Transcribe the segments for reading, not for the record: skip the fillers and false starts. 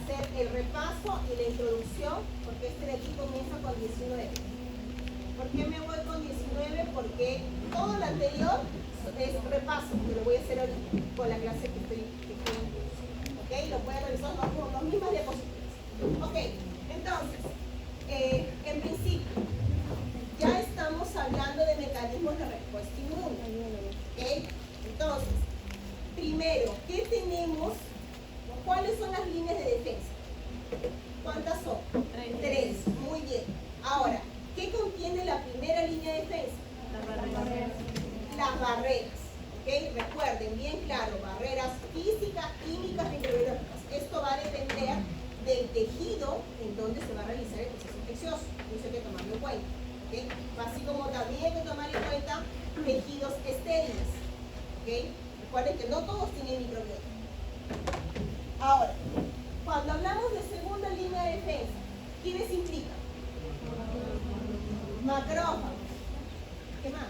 hacer el repaso y la introducción, porque este de aquí comienza con 19. ¿Por qué me voy con 19? Porque todo lo anterior es repaso, que lo voy a hacer ahorita con la clase que estoy ¿ok? Lo pueden revisar con las mismas diapositivas. Ok, entonces, en principio, ya estamos hablando de mecanismos de respuesta inmune. ¿Ok? Entonces, primero, ¿qué tenemos? ¿Cuáles son las líneas de defensa? ¿Cuántas son? 3. Muy bien. Ahora, ¿qué contiene la primera línea de defensa? Las barreras. ¿Ok? Recuerden, bien claro, barreras físicas, químicas y biológicas. Esto va a depender del tejido en donde se va a realizar el proceso infeccioso. Eso hay que tomarlo en cuenta. ¿Okay? Así como también hay que tomar en cuenta tejidos estériles. ¿Okay? Recuerden que no todos tienen microbiota. Ahora, cuando hablamos de segunda línea de defensa, ¿quiénes implican? Macrófagos. ¿Qué más?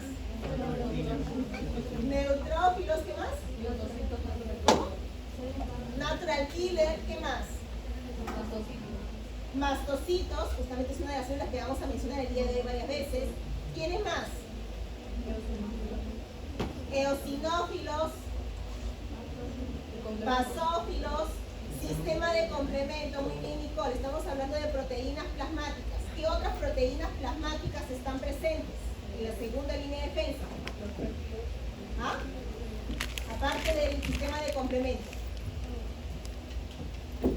Neutrófilos, ¿qué más? Natural killer, ¿qué más? Mastocitos, justamente es una de las células que vamos a mencionar el día de hoy varias veces. ¿Quiénes más? Eosinófilos, basófilos, sistema de complemento. Muy bien, Nicole, estamos hablando de proteínas plasmáticas. ¿Qué otras proteínas plasmáticas están presentes en la segunda línea de defensa? ¿Ah? Aparte del sistema de complemento.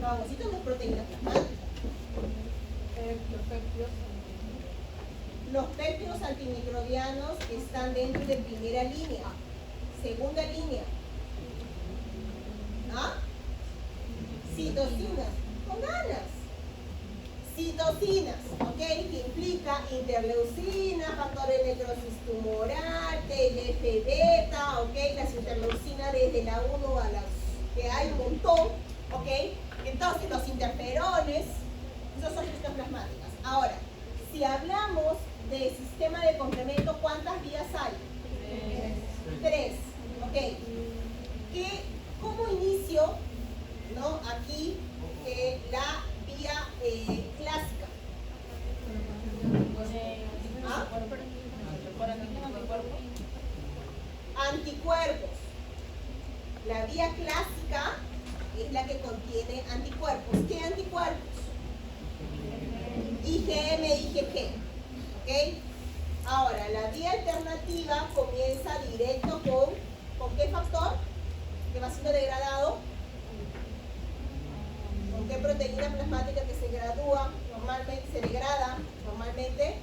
Vagocitos no es proteínas plasmáticas. Los péptidos antimicrobianos están dentro de primera línea. Segunda línea. ¿Ah? Citocinas. Con ganas. Citocinas, ¿ok? Que implica interleucina, factores de necrosis tumoral, TLF-beta, ¿ok? Las interleucinas desde la 1 a las que hay un montón, ¿ok? Entonces los interferones, esos son células plasmáticas. Ahora, si hablamos de sistema de complemento, ¿cuántas vías hay? 3. ¿Ok? ¿Cómo inicio, ¿no? Aquí la vía clásica? ¿Ah? Anticuerpos. La vía clásica es la que contiene anticuerpos. ¿Qué anticuerpos? IgM, IgG. ¿Ok? Ahora, la vía alternativa comienza directo ¿con qué factor? Que va siendo degradado. ¿Con qué proteína plasmática que se gradúa? Normalmente se degrada, normalmente.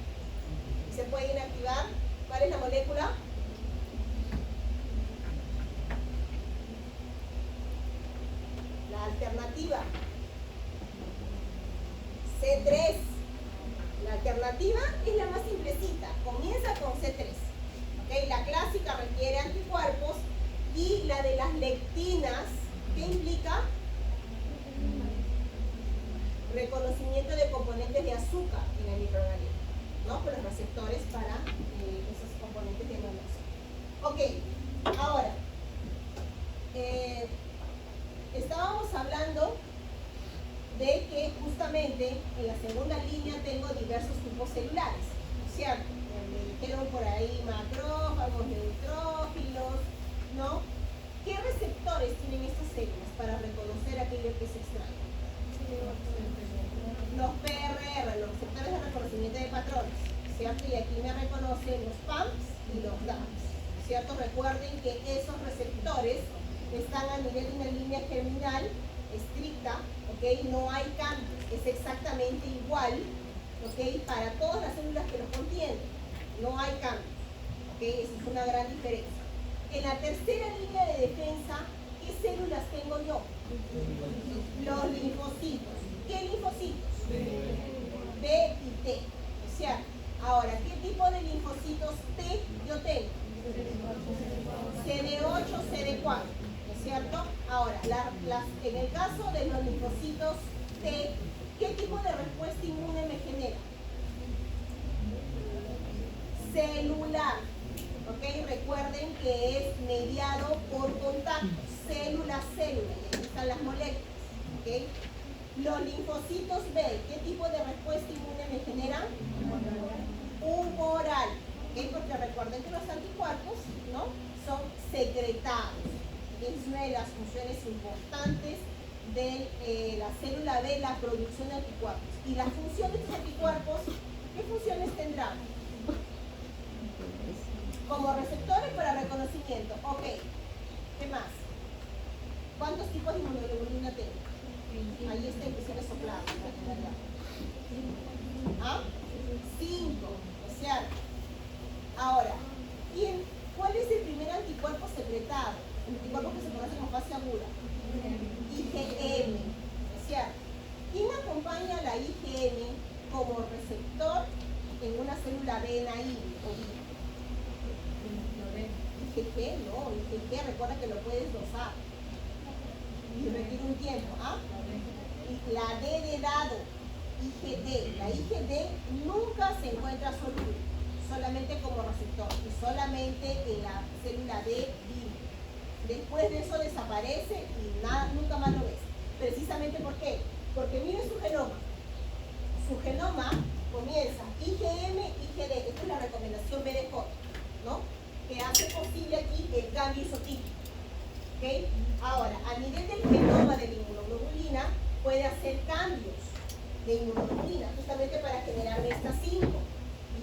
Y se puede inactivar. ¿Cuál es la molécula? La alternativa. C3. La alternativa es la más simplecita. Comienza con C3. ¿Okay? La clásica requiere anticuerpos. Y la de las lectinas, ¿qué implica? Reconocimiento de componentes de azúcar en el microorganismo, ¿no? Por los receptores para esos componentes de aminoácidos. Ok, ahora, estábamos hablando de que justamente en la segunda línea tengo diversos tipos celulares, ¿cierto? Me dijeron por ahí macrófagos, neutrófilos, ¿no? ¿Qué receptores tienen estas células para reconocer aquello que es extraño? Los PRR, los receptores de reconocimiento de patrones, ¿cierto? Y aquí me reconocen los PAMs y los DAMs, ¿cierto? Recuerden que esos receptores están a nivel de una línea germinal estricta, ¿ok? No hay cambios, es exactamente igual, ¿ok? Para todas las células que los contienen, no hay cambios, ¿ok? Esa es una gran diferencia. En la tercera línea de defensa, ¿qué células tengo yo? Los linfocitos. ¿Qué linfocitos? B y T. ¿Cierto? Ahora, ¿qué tipo de linfocitos T yo tengo? CD8, CD4. ¿No es cierto? Ahora, en el caso de los linfocitos T, ¿qué tipo de respuesta inmune me genera? Celular. ¿Ok? Recuerden que es mediado por contacto, célula a célula, y ahí están las moléculas. ¿Ok? Los linfocitos B, ¿qué tipo de respuesta inmune me generan? Humoral. ¿Okay? Porque recuerden que los anticuerpos, ¿no?, son secretados. Es una de las funciones importantes de la célula B, la producción de anticuerpos. Y la función de estos anticuerpos, ¿qué funciones tendrán? Como receptores para reconocimiento. Ok. ¿Qué más? ¿Cuántos tipos de inmunoglobulina tengo? Ahí está inclusive soplado. ¿Ah? 5. O sea, ahora, ¿cuál es el primer anticuerpo secretado? El anticuerpo que se conoce como fase aguda. IgM. O sea, ¿quién acompaña a la IgM como receptor en una célula B naive o viva? IgG, no, IgG, recuerda que lo puedes dosar y requiere un tiempo. ¿Ah? Y la D de dado, IgD. La IgD nunca se encuentra soluble, solamente como receptor y solamente en la célula D viva. Después de eso desaparece y nunca más lo ves. Precisamente ¿por qué? Porque miren su genoma. Su genoma comienza IgM, IgD. Esta es la recomendación BDJ, ¿no?, que hace posible aquí el cambio isotípico. ¿Okay? Ahora, a nivel del genoma de la inmunoglobulina, puede hacer cambios de inmunoglobulina, justamente para generar estas 5.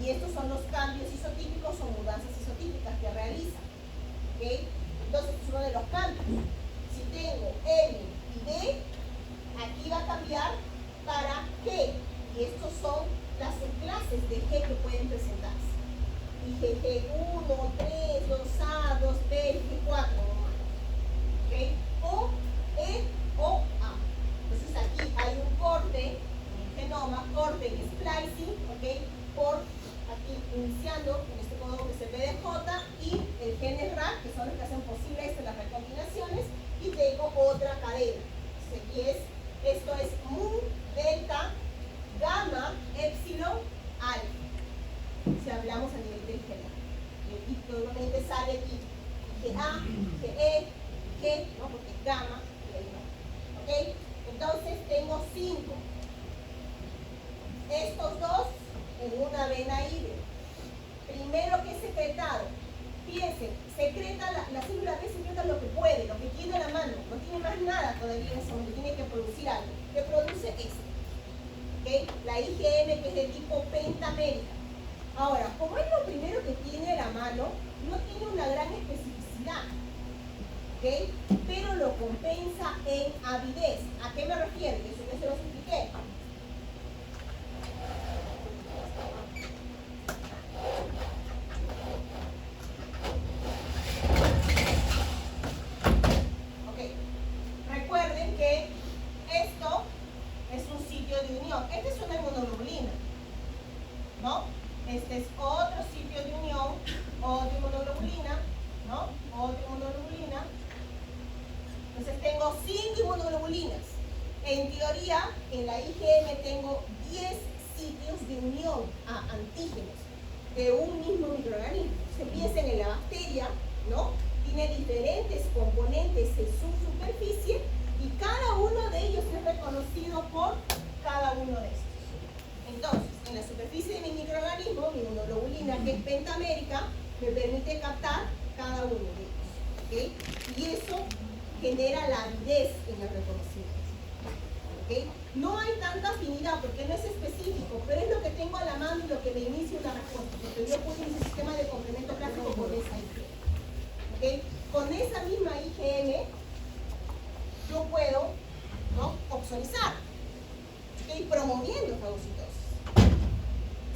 Y estos son los cambios isotípicos o mudanzas isotípicas que realiza. ¿Okay? Entonces, es uno de los cambios. Si tengo M y D, aquí va a cambiar para G. Y estos son las subclases de G que pueden presentarse. IgG1, 3, 2A, 2B, IgG4. ¿Okay? O E o A. Entonces aquí hay un corte en el genoma, corte en splicing, ¿okay?, por aquí iniciando en este código que es el BDJ y el genes RAC, que son los que hacen posible las recombinaciones, y tengo otra cadena. Entonces, esto es mu, delta, gamma, epsilon, alfa. Si hablamos a nivel del genoma. Y probablemente sale aquí GA, GE, G, ¿no?, porque es gamma, y ahí va. ¿Ok? Entonces tengo 5. Estos dos en una vena híbrida. Primero que es secretado. Fíjense, secreta la célula B, secreta lo que puede, lo que tiene a la mano. No tiene más nada todavía en ese momento, tiene que producir algo. ¿Qué produce? Esto. ¿Ok? La IgM, que es de tipo pentamérica. Ahora, como es lo primero que tiene a la mano, no tiene una gran especificidad. ¿Okay? Pero lo compensa en avidez. ¿A qué me refiero? Eso ya se los expliqué. Ok. Recuerden que esto es un sitio de unión. Esta es una inmunoglobulina, ¿no? Este es otro sitio de unión, otra inmunoglobulina, ¿no? Otra inmunoglobulina. Entonces tengo 5 inmunoglobulinas. En teoría, en la IgM tengo 10 sitios de unión a antígenos de un mismo microorganismo. Se piensen en la bacteria, ¿no? Tiene diferentes componentes en su superficie y cada uno de ellos es reconocido por cada uno de estos. Entonces, en la superficie de mi microorganismo, mi inmunoglobulina, que es pentamérica, me permite captar cada uno de ellos. ¿Okay? Y eso genera la avidez en el reconocimiento. ¿Okay? No hay tanta afinidad porque no es específico, pero es lo que tengo a la mano y lo que me inicia una respuesta. Porque yo puedo iniciar un sistema de complemento clásico con esa IgM. ¿Okay? Con esa misma IgM, yo puedo, ¿no?, opsonizar. ¿Okay? Promoviendo fagocitosis.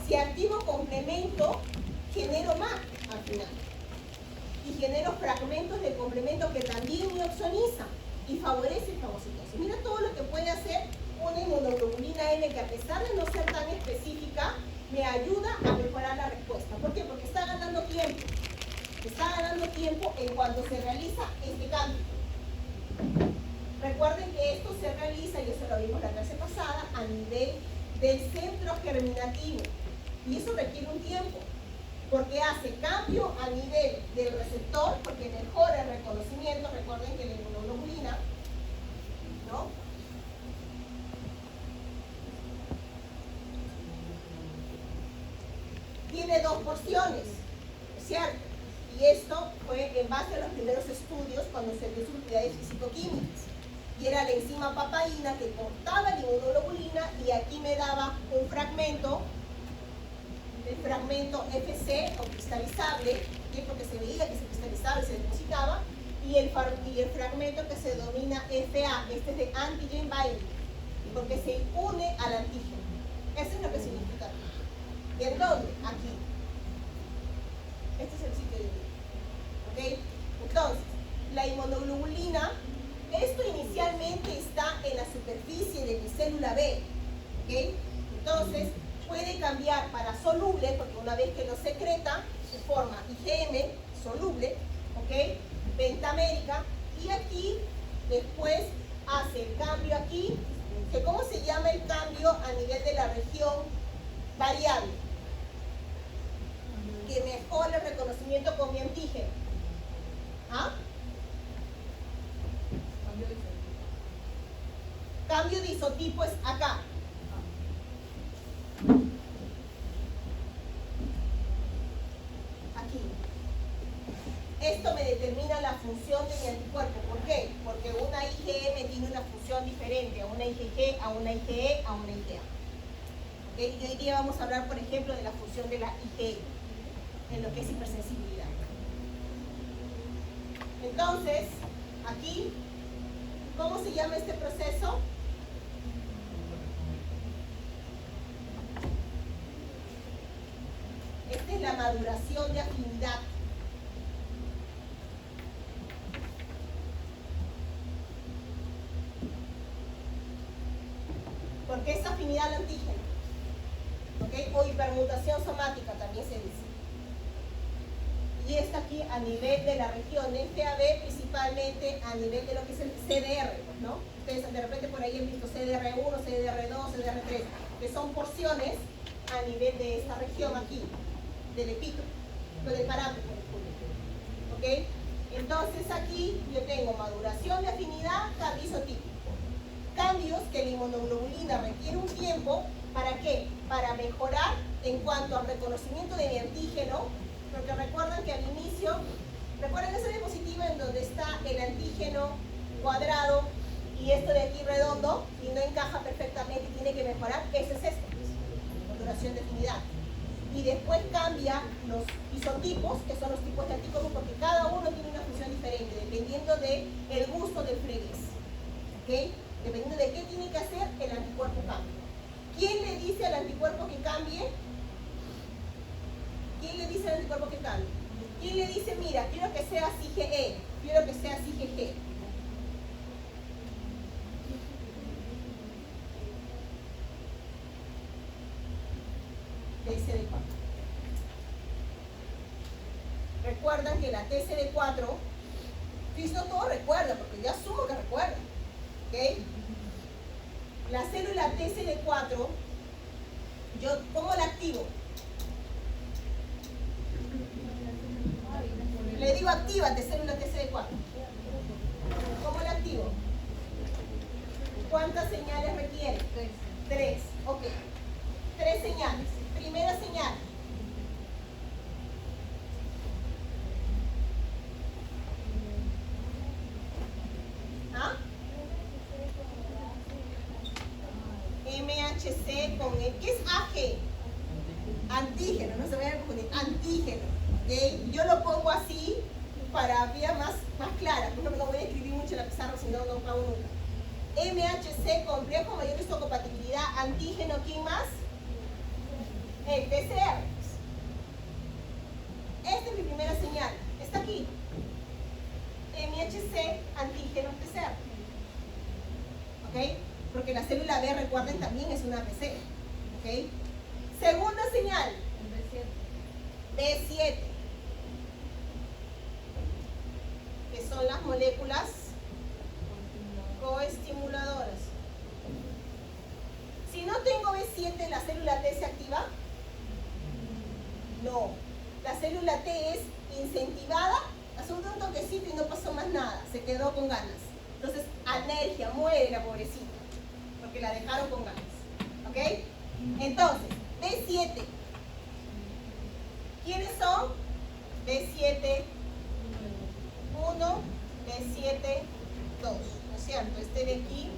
Si activo complemento, genero más al final. Y genero fragmentos de complemento que también me opsonizan y favorecen fagocitosis. Mira todo lo que puede hacer una inmunoglobulina M que, a pesar de no ser tan específica, me ayuda a mejorar la respuesta. ¿Por qué? Porque está ganando tiempo. Está ganando tiempo en cuanto se realiza este cambio. Recuerden que esto se realiza, y eso lo vimos la clase pasada, a nivel del centro germinativo. Y eso requiere un tiempo, porque hace cambio a nivel del receptor, porque mejora el reconocimiento. Recuerden que la inmunoglobulina, ¿no?, tiene dos porciones, ¿es cierto? Y esto fue en base a los primeros estudios cuando se vio sus propiedades físico-químicas. Y era la enzima papaína que cortaba la inmunoglobulina y aquí me daba un fragmento, el fragmento FC o cristalizable, ¿sí? Porque se veía que se cristalizaba y se depositaba, y el fragmento que se denomina FA, este es de antigen binding, porque se une al antígeno. Eso es lo que significa. ¿Y en dónde? Aquí. Este es el sitio de vida. ¿Ok? Entonces, la inmunoglobulina, esto inicialmente está en la superficie de mi célula B. ¿Ok? Entonces, puede cambiar para soluble, porque una vez que lo secreta, se forma IgM soluble, ¿ok? Pentamérica, y aquí después hace el cambio aquí, que ¿cómo se llama el cambio a nivel de la región variable? Que mejora el reconocimiento con mi antígeno. ¿Ah? Cambio de isotipo es acá. Aquí. Esto me determina la función de mi anticuerpo. ¿Por qué? Porque una IgM tiene una función diferente a una IgG, a una IgE, a una IgA. ¿Okay? Y hoy día vamos a hablar, por ejemplo, de la función de la IgE en lo que es hipersensibilidad. Entonces, aquí, ¿cómo se llama este proceso? Esta es la maduración de afinidad. Porque es afinidad al antígeno. ¿Okay? O hipermutación somática también se dice. Y está aquí a nivel de la región FAB, principalmente a nivel de lo que es el CDR, ¿no? Ustedes de repente por ahí han visto CDR1, CDR2, CDR3, que son porciones a nivel de esta región aquí, del epítope, del parámetro. ¿Ok? Entonces aquí yo tengo maduración de afinidad, cambio isotípico. Cambios que la inmunoglobulina requiere un tiempo, ¿para qué? Para mejorar en cuanto al reconocimiento de mi antígeno, porque recuerdan que al inicio, recuerden esa diapositiva en donde está el antígeno cuadrado y esto de aquí redondo, y no encaja perfectamente y tiene que mejorar, ese es esto, maduración de afinidad. Y después cambia los isotipos, que son los tipos de anticuerpos, porque cada uno tiene una función diferente, dependiendo del gusto del fregués. ¿Ok? Dependiendo de qué tiene que hacer, el anticuerpo cambia. ¿Quién le dice al anticuerpo que cambie? ¿Quién le dice al anticuerpo que cambie? ¿Quién le dice, mira, quiero que sea IgE, quiero que sea IgG? TCD4. Recuerdan que la TCD4, si no todo recuerda, porque yo asumo que recuerda. ¿Ok? La célula TCD4, yo, ¿cómo la activo? Le digo actívate, célula TCD4. ¿Cómo la activo? ¿Cuántas señales requiere? Tres. Ok. 3 señales. Primera señal. ¿Ah? MHC con el, ¿qué es AG? Antígeno, no se vayan a confundir, antígeno. ¿Okay? Yo lo pongo así para vía más clara, porque no voy a escribir mucho en la pizarra, si no, no pago nunca. MHC, complejo mayor histocompatibilidad, antígeno, ¿quién más? El PCR. Esta es mi primera señal, está aquí. MHC, antígeno, PCR. ¿Ok? Porque la célula B, recuerden, también es una PC. ¿Ok? Segunda señal. B7. Que son las moléculas coestimuladoras. Si no tengo B7, ¿la célula T se activa? No. La célula T es incentivada, hace un toquecito y no pasó más nada. Se quedó con ganas. Entonces, alergia, muere la pobrecita. Porque la dejaron con ganas. ¿Ok? Entonces, B7. ¿Quiénes son? B7, 1, B7, 2. ¿No es cierto? Este de aquí.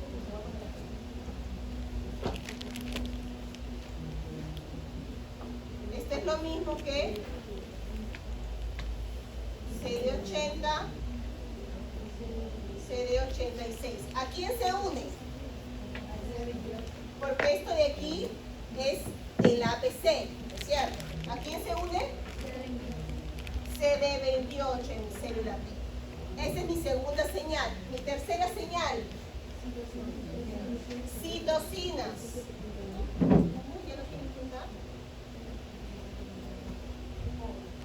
Este es lo mismo que CD80, CD86. ¿A quién se une? Porque esto de aquí es el APC, ¿no es cierto? ¿A quién se une? CD28 en mi célula T. Esa es mi segunda señal. Mi tercera señal, citocinas. ¿Ya lo quieren juntar?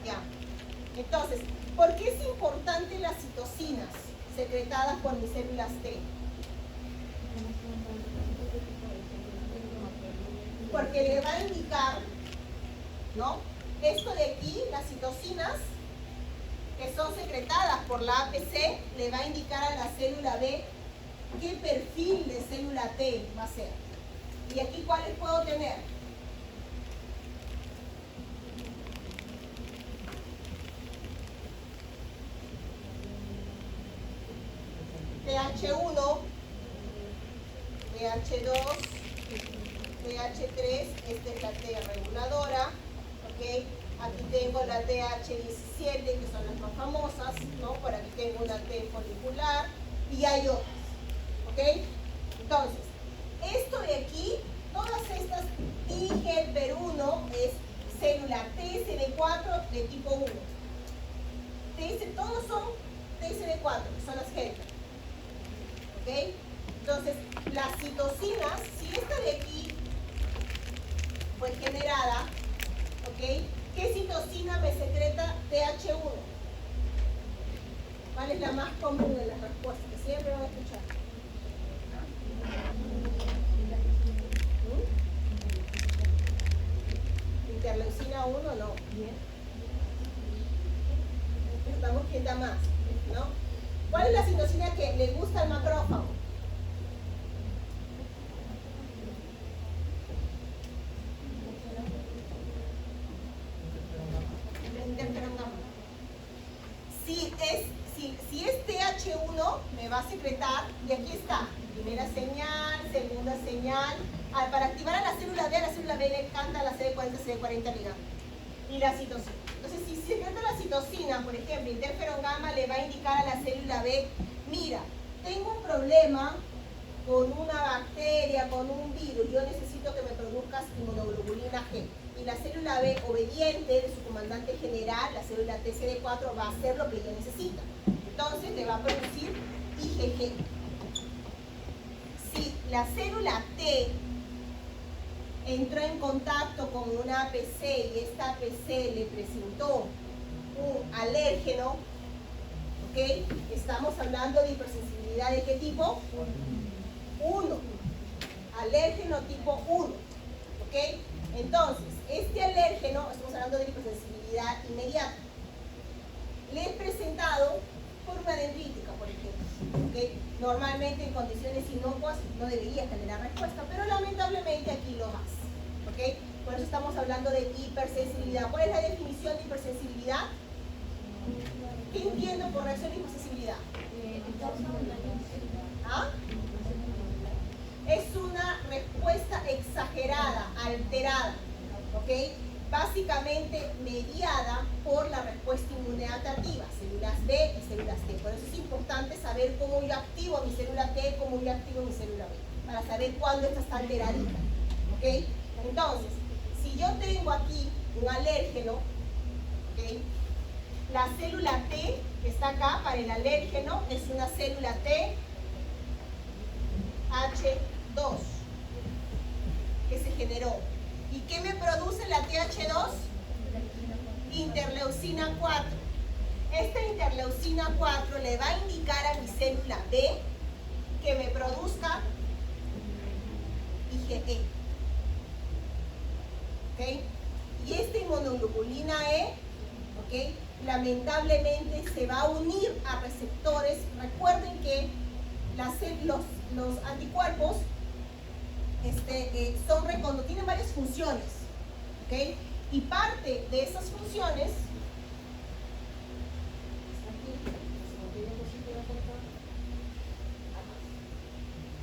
Ya. Entonces, ¿por qué es importante las citocinas secretadas por mis células T? Porque le va a indicar, ¿no? Esto de aquí, las citocinas, que son secretadas por la APC, le va a indicar a la célula B qué perfil de célula T va a ser. ¿Y aquí cuáles puedo tener? TH1, TH2, TH3, esta es la T reguladora, ¿ok? Aquí tengo la TH17, que son las más famosas, ¿no? Por aquí tengo una T folicular y hay otras, ¿ok? Entonces, esto de aquí, todas estas IGPER1 es célula TSD4 de tipo 1. Todos son TSD4, que son las helper, ¿ok? Entonces, las citocinas, si esta de aquí fue generada, ¿ok? ¿Qué citocina me secreta TH1? ¿Cuál es la más común en las respuestas? Que siempre van a escuchar. Interleucina 1, no. Estamos quién da más, ¿no? ¿Cuál es la citocina que le gusta al macrófago? Si es TH1, me va a secretar, y aquí está, primera señal, segunda señal. Para activar a la célula B le encanta la CD40, CD40 ligado. Y la citocina. Entonces, si secreta la citocina, por ejemplo, interferón gamma le va a indicar a la célula B, mira, tengo un problema con una bacteria, con un virus, yo necesito que me produzcas inmunoglobulina G. Y la célula B, obediente de su comandante general, la célula TCD4, va a hacer lo que ella necesita. Entonces le va a producir IgG. Si la célula T entró en contacto con una APC y esta APC le presentó un alérgeno, ¿ok? Estamos hablando de hipersensibilidad ¿de qué tipo? 1. Alérgeno tipo 1, ¿ok? Entonces, este alérgeno, estamos hablando de hipersensibilidad inmediata, le he presentado por una dendrítica, por ejemplo, ¿ok? Normalmente en condiciones inocuas no debería generar respuesta, pero lamentablemente aquí lo hace, ¿ok? Por eso estamos hablando de hipersensibilidad. ¿Cuál es la definición de hipersensibilidad? ¿Qué entiendo por reacción de hipersensibilidad? ¿Ah? Es una respuesta exagerada, alterada, ¿ok? Básicamente mediada por la respuesta inmunoadaptativa, células B y células T. Por eso es importante saber cómo yo activo mi célula T, cómo yo activo mi célula B, para saber cuándo esta está alteradita, ¿ok? Entonces, si yo tengo aquí un alérgeno, ¿ok? La célula T que está acá para el alérgeno es una célula T H2 que se generó. ¿Y qué me produce la TH2? Interleucina 4. Esta interleucina 4 le va a indicar a mi célula B que me produzca IgE. ¿Ok? Y esta inmunoglobulina E, ¿ok? Lamentablemente se va a unir a receptores. Recuerden que los anticuerpos tienen varias funciones, ¿ok? Y parte de esas funciones,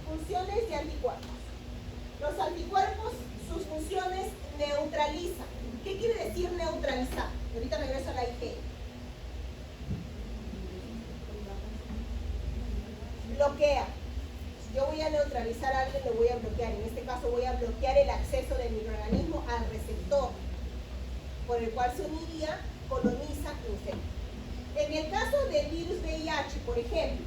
funciones de anticuerpos. Los anticuerpos, sus funciones neutralizan. ¿Qué quiere decir neutralizar? Ahorita regreso a la IG. Bloquea. Si yo voy a neutralizar a alguien, lo voy a bloquear. En este caso voy a bloquear el acceso del microorganismo al receptor por el cual se uniría, coloniza e infecta. En el caso del virus VIH, por ejemplo,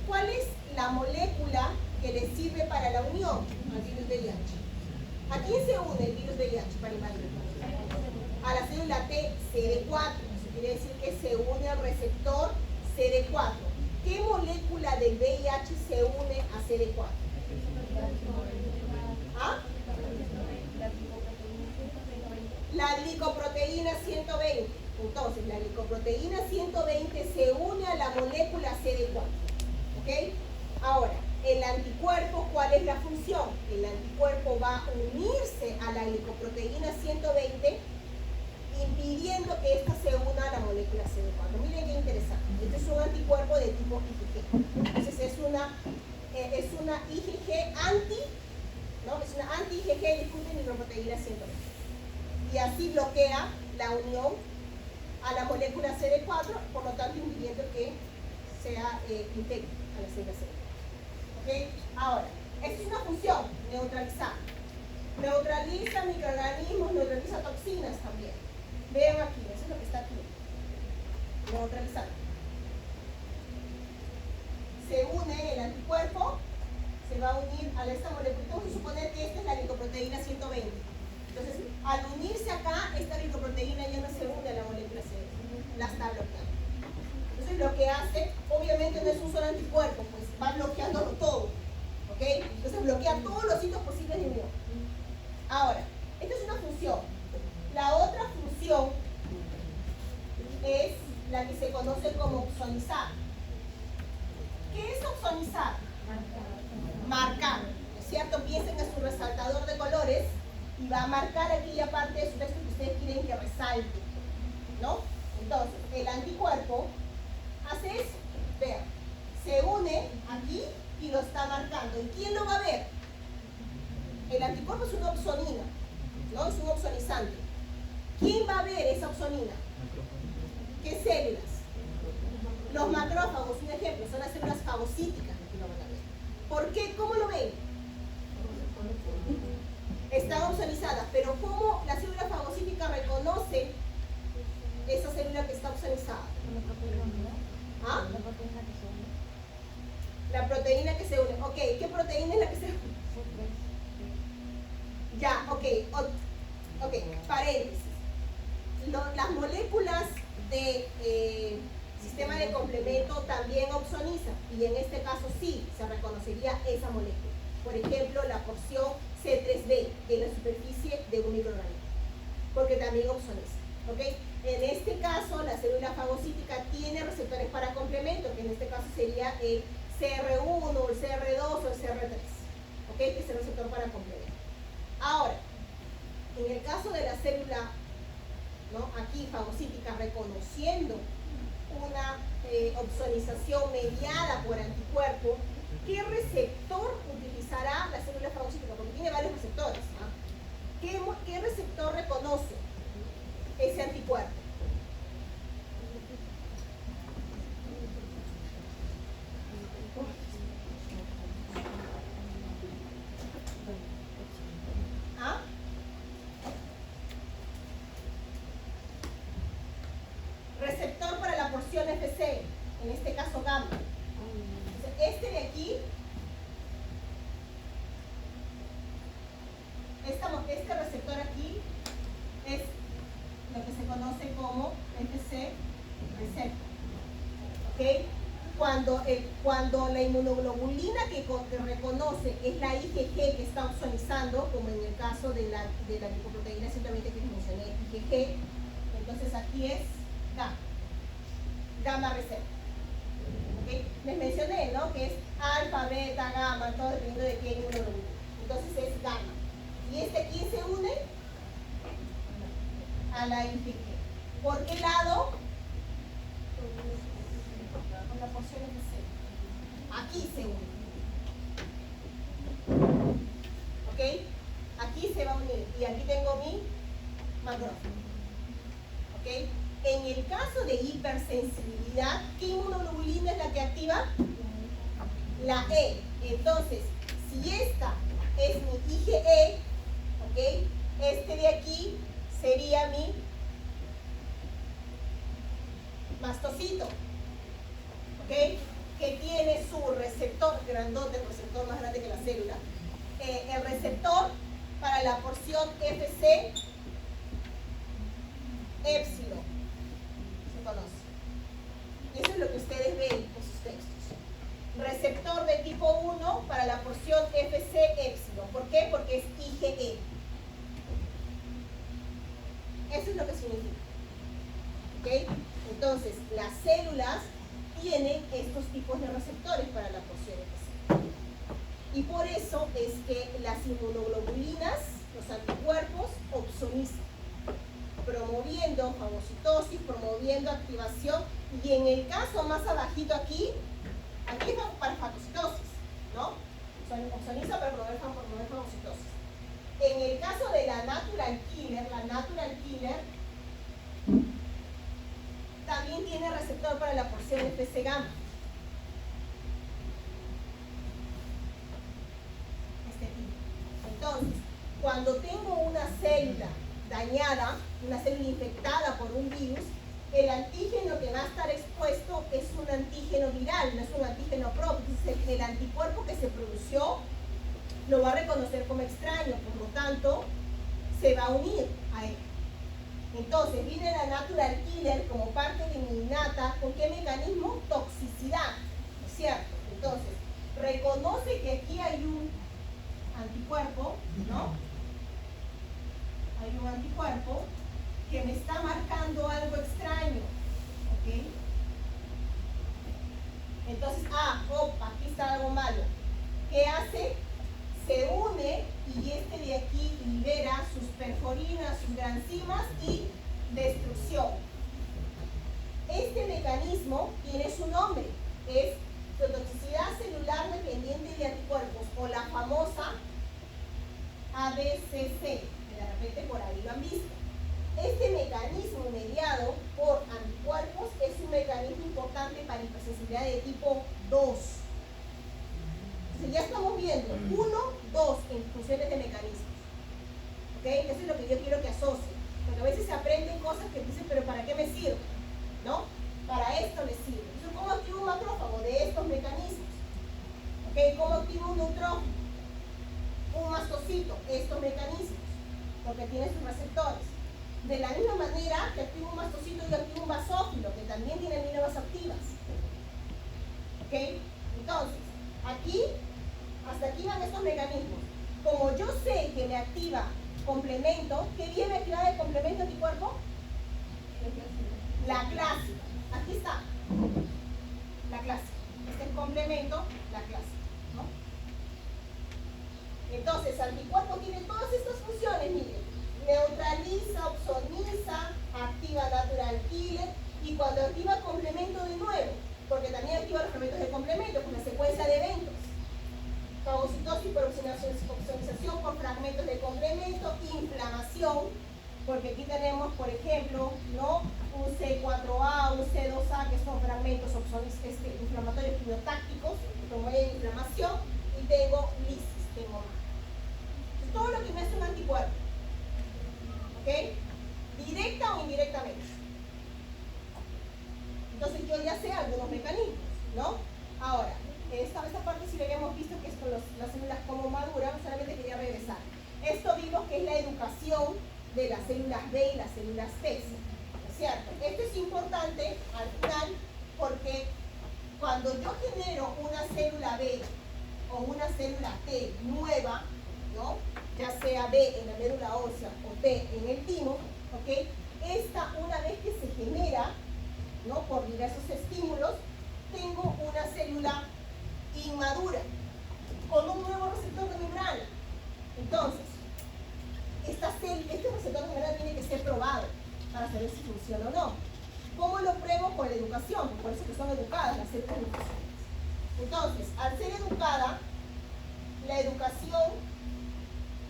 ¿cuál es la molécula que le sirve para la unión al virus VIH? ¿A quién se une el virus VIH para invadir? A la célula T CD4. Eso quiere decir que se une al receptor CD4. ¿Qué molécula del VIH se une a CD4? ¿Ah? La glicoproteína 120. Entonces, la glicoproteína 120 se une a la molécula CD4. ¿Ok? Ahora, el anticuerpo, ¿cuál es la función? El anticuerpo va a unirse a la glicoproteína 120, impidiendo que ésta se una a la molécula CD4. Miren qué interesante. Este es un anticuerpo de tipo IgG. Entonces, es una IgG anti, ¿no? Es una anti-IgG, disculpen, glicoproteína 120. Y así bloquea la unión a la molécula CD4, por lo tanto impidiendo que sea infecte a la célula CD4. ¿Okay? Ahora, esta es una función, neutralizar. Neutraliza microorganismos, neutraliza toxinas también. Vean aquí, eso es lo que está aquí. Neutralizar. Se une el anticuerpo, se va a unir a esta molécula. Vamos a suponer que esta es la glicoproteína 120. Entonces, al unirse acá, esta glicoproteína ya no se une a la molécula C, la está bloqueando. Entonces, lo que hace, obviamente no es un solo anticuerpo, pues va bloqueándolo todo. ¿Ok? Entonces, bloquea todos los sitios posibles de unión. Ahora, esta es una función. La otra función es la que se conoce como opsonizar. ¿Qué es opsonizar? Marcar. ¿No es cierto? Piensen en su resaltador de colores y va a marcar aquella parte de su texto que ustedes quieren que resalte, ¿no? Entonces, el anticuerpo hace eso. Vean, se une aquí y lo está marcando. ¿Y quién lo va a ver? El anticuerpo es una opsonina, ¿no? Es un opsonizante. ¿Quién va a ver esa opsonina? ¿Qué células? Los macrófagos, un ejemplo, son las células fagocíticas que lo van a ver. ¿Por qué? ¿Cómo lo ven? Están opsonizadas, pero ¿cómo la célula fagocítica reconoce esa célula que está opsonizada? ¿Ah? La proteína que se une. Ok, ¿qué proteína es la que se une? Ya, ok, paréntesis. Las moléculas de sistema de complemento también opsonizan, y en este caso sí se reconocería esa molécula. Por ejemplo, la porción C3b en la superficie de un microorganismo, porque también opsoniza. ¿Okay? En este caso, la célula fagocítica tiene receptores para complemento, que en este caso sería el CR1, el CR2 o el CR3, ¿okay? Que es el receptor para complemento. Ahora, en el caso de la célula, ¿no? Aquí fagocítica, reconociendo una opsonización mediada por anticuerpo, ¿qué receptor utilizará la célula fagocítica? Porque tiene varios receptores, ¿no? ¿Qué receptor reconoce ese anticuerpo? ¿Ah? Receptor para la porción FC, en este caso gamma. Entonces, este de aquí, este receptor aquí es lo que se conoce como FC receptor. ¿Okay? Cuando la inmunoglobulina que reconoce es la IgG que está opsonizando, como en el caso de la glicoproteína 120 que les mencioné, IgG, entonces aquí es gamma receptor. ¿Okay? Les mencioné, ¿no? Que es alfa, beta, gamma, todo dependiendo de qué inmunoglobulina. Entonces es gamma. ¿Y este quién se une? a la IgG. ¿Por qué lado? Con la porción FC. Aquí se une. ¿Ok? Aquí se va a unir. Y aquí tengo mi macrófago. ¿Ok? En el caso de hipersensibilidad, ¿qué inmunoglobulina es la que activa? La E. Entonces, si esta es mi IgE, ¿ok? Este de aquí sería mi mastocito, ¿ok? Que tiene su receptor grandote, el receptor más grande que la célula. El receptor para la porción FC épsilon, se conoce. Y eso es lo que ustedes ven en sus textos. Receptor de tipo 1 para la porción FC épsilon. ¿Por qué? Porque es IgE. Eso es lo que significa. ¿Ok? Entonces, las células tienen estos tipos de receptores para la porción FC. Y por eso es que las inmunoglobulinas, los anticuerpos, opsonizan, promoviendo fagocitosis, promoviendo activación, y en el caso más abajito aquí es para fagocitosis, ¿no? Opsoniza para promover fagocitosis. En el caso de la natural killer también tiene receptor para la porción FC gamma. Entonces, cuando tengo una célula dañada, una célula infectada por un virus, el antígeno que va a estar expuesto es un antígeno viral, no es un antígeno propio. Entonces, el anticuerpo que se produjo lo va a reconocer como extraño, por lo tanto, se va a unir a él. Entonces, viene la natural killer como parte de mi innata. ¿Con qué mecanismo? Toxicidad, ¿no es cierto? Entonces, reconoce que aquí hay un anticuerpo, ¿no? Hay un anticuerpo que me está marcando algo extraño, ¿ok? Entonces, aquí está algo malo. ¿Qué hace? Se une y este de aquí libera sus perforinas, sus granzimas y destrucción. Este mecanismo tiene su nombre, es toxicidad celular dependiente de anticuerpos, o la famosa ADCC, que de repente por ahí lo han visto. Este mecanismo mediado por anticuerpos es un mecanismo importante para hipersensibilidad de tipo 2. Entonces ya estamos viendo 1, 2 en funciones de mecanismos. ¿Ok? Eso es lo que yo quiero que asocie. Porque a veces se aprenden cosas que dicen, pero ¿para qué me sirve? ¿No? Para esto le sirve. Entonces, ¿cómo activo un macrófago? De estos mecanismos. ¿Ok? ¿Cómo activo un neutrófilo? Un mastocito, estos mecanismos, porque tiene sus receptores. De la misma manera que activo un mastocito, yo activo un basófilo, que también tiene aminas activas. ¿Ok? Entonces, aquí, hasta aquí van estos mecanismos. Como yo sé que me activa complemento, ¿qué viene activada de complemento anticuerpo? La clásica. Aquí está. La clásica. Este es complemento, la clásica, ¿no? Entonces, anticuerpo tiene todas estas funciones, miren. Neutraliza, opsoniza, activa natural killer, y cuando activa complemento de nuevo, porque también activa los elementos de complemento, con la secuencia de eventos. Fagocitosis por opsonización por fragmentos de complemento, inflamación, porque aquí tenemos, por ejemplo, ¿no? Un C4A, un C2A, que son fragmentos inflamatorios quimiotácticos, que promueven inflamación, y tengo lisis, tengo más. Todo lo que me hace un anticuerpo, ¿ok? Directa o indirectamente. Entonces yo ya sé algunos mecanismos, ¿no? Ahora, esta parte sí lo habíamos visto, que es con las células como maduran, solamente quería regresar. Esto vimos que es la educación de las células B y las células T, ¿no es cierto? Esto es importante al final porque cuando yo genero una célula B o una célula T nueva, ¿no? Ya sea B en la médula ósea o T en el timo, ¿ok? Esta, una vez que se genera, ¿no? Por diversos estímulos, tengo una célula inmadura con un nuevo receptor de membrana. Entonces, este receptor de membrana tiene que ser probado. para saber si funciona o no. ¿Cómo lo pruebo? Con la educación, por eso que son educadas las células educacionales. Entonces, al ser educada, la educación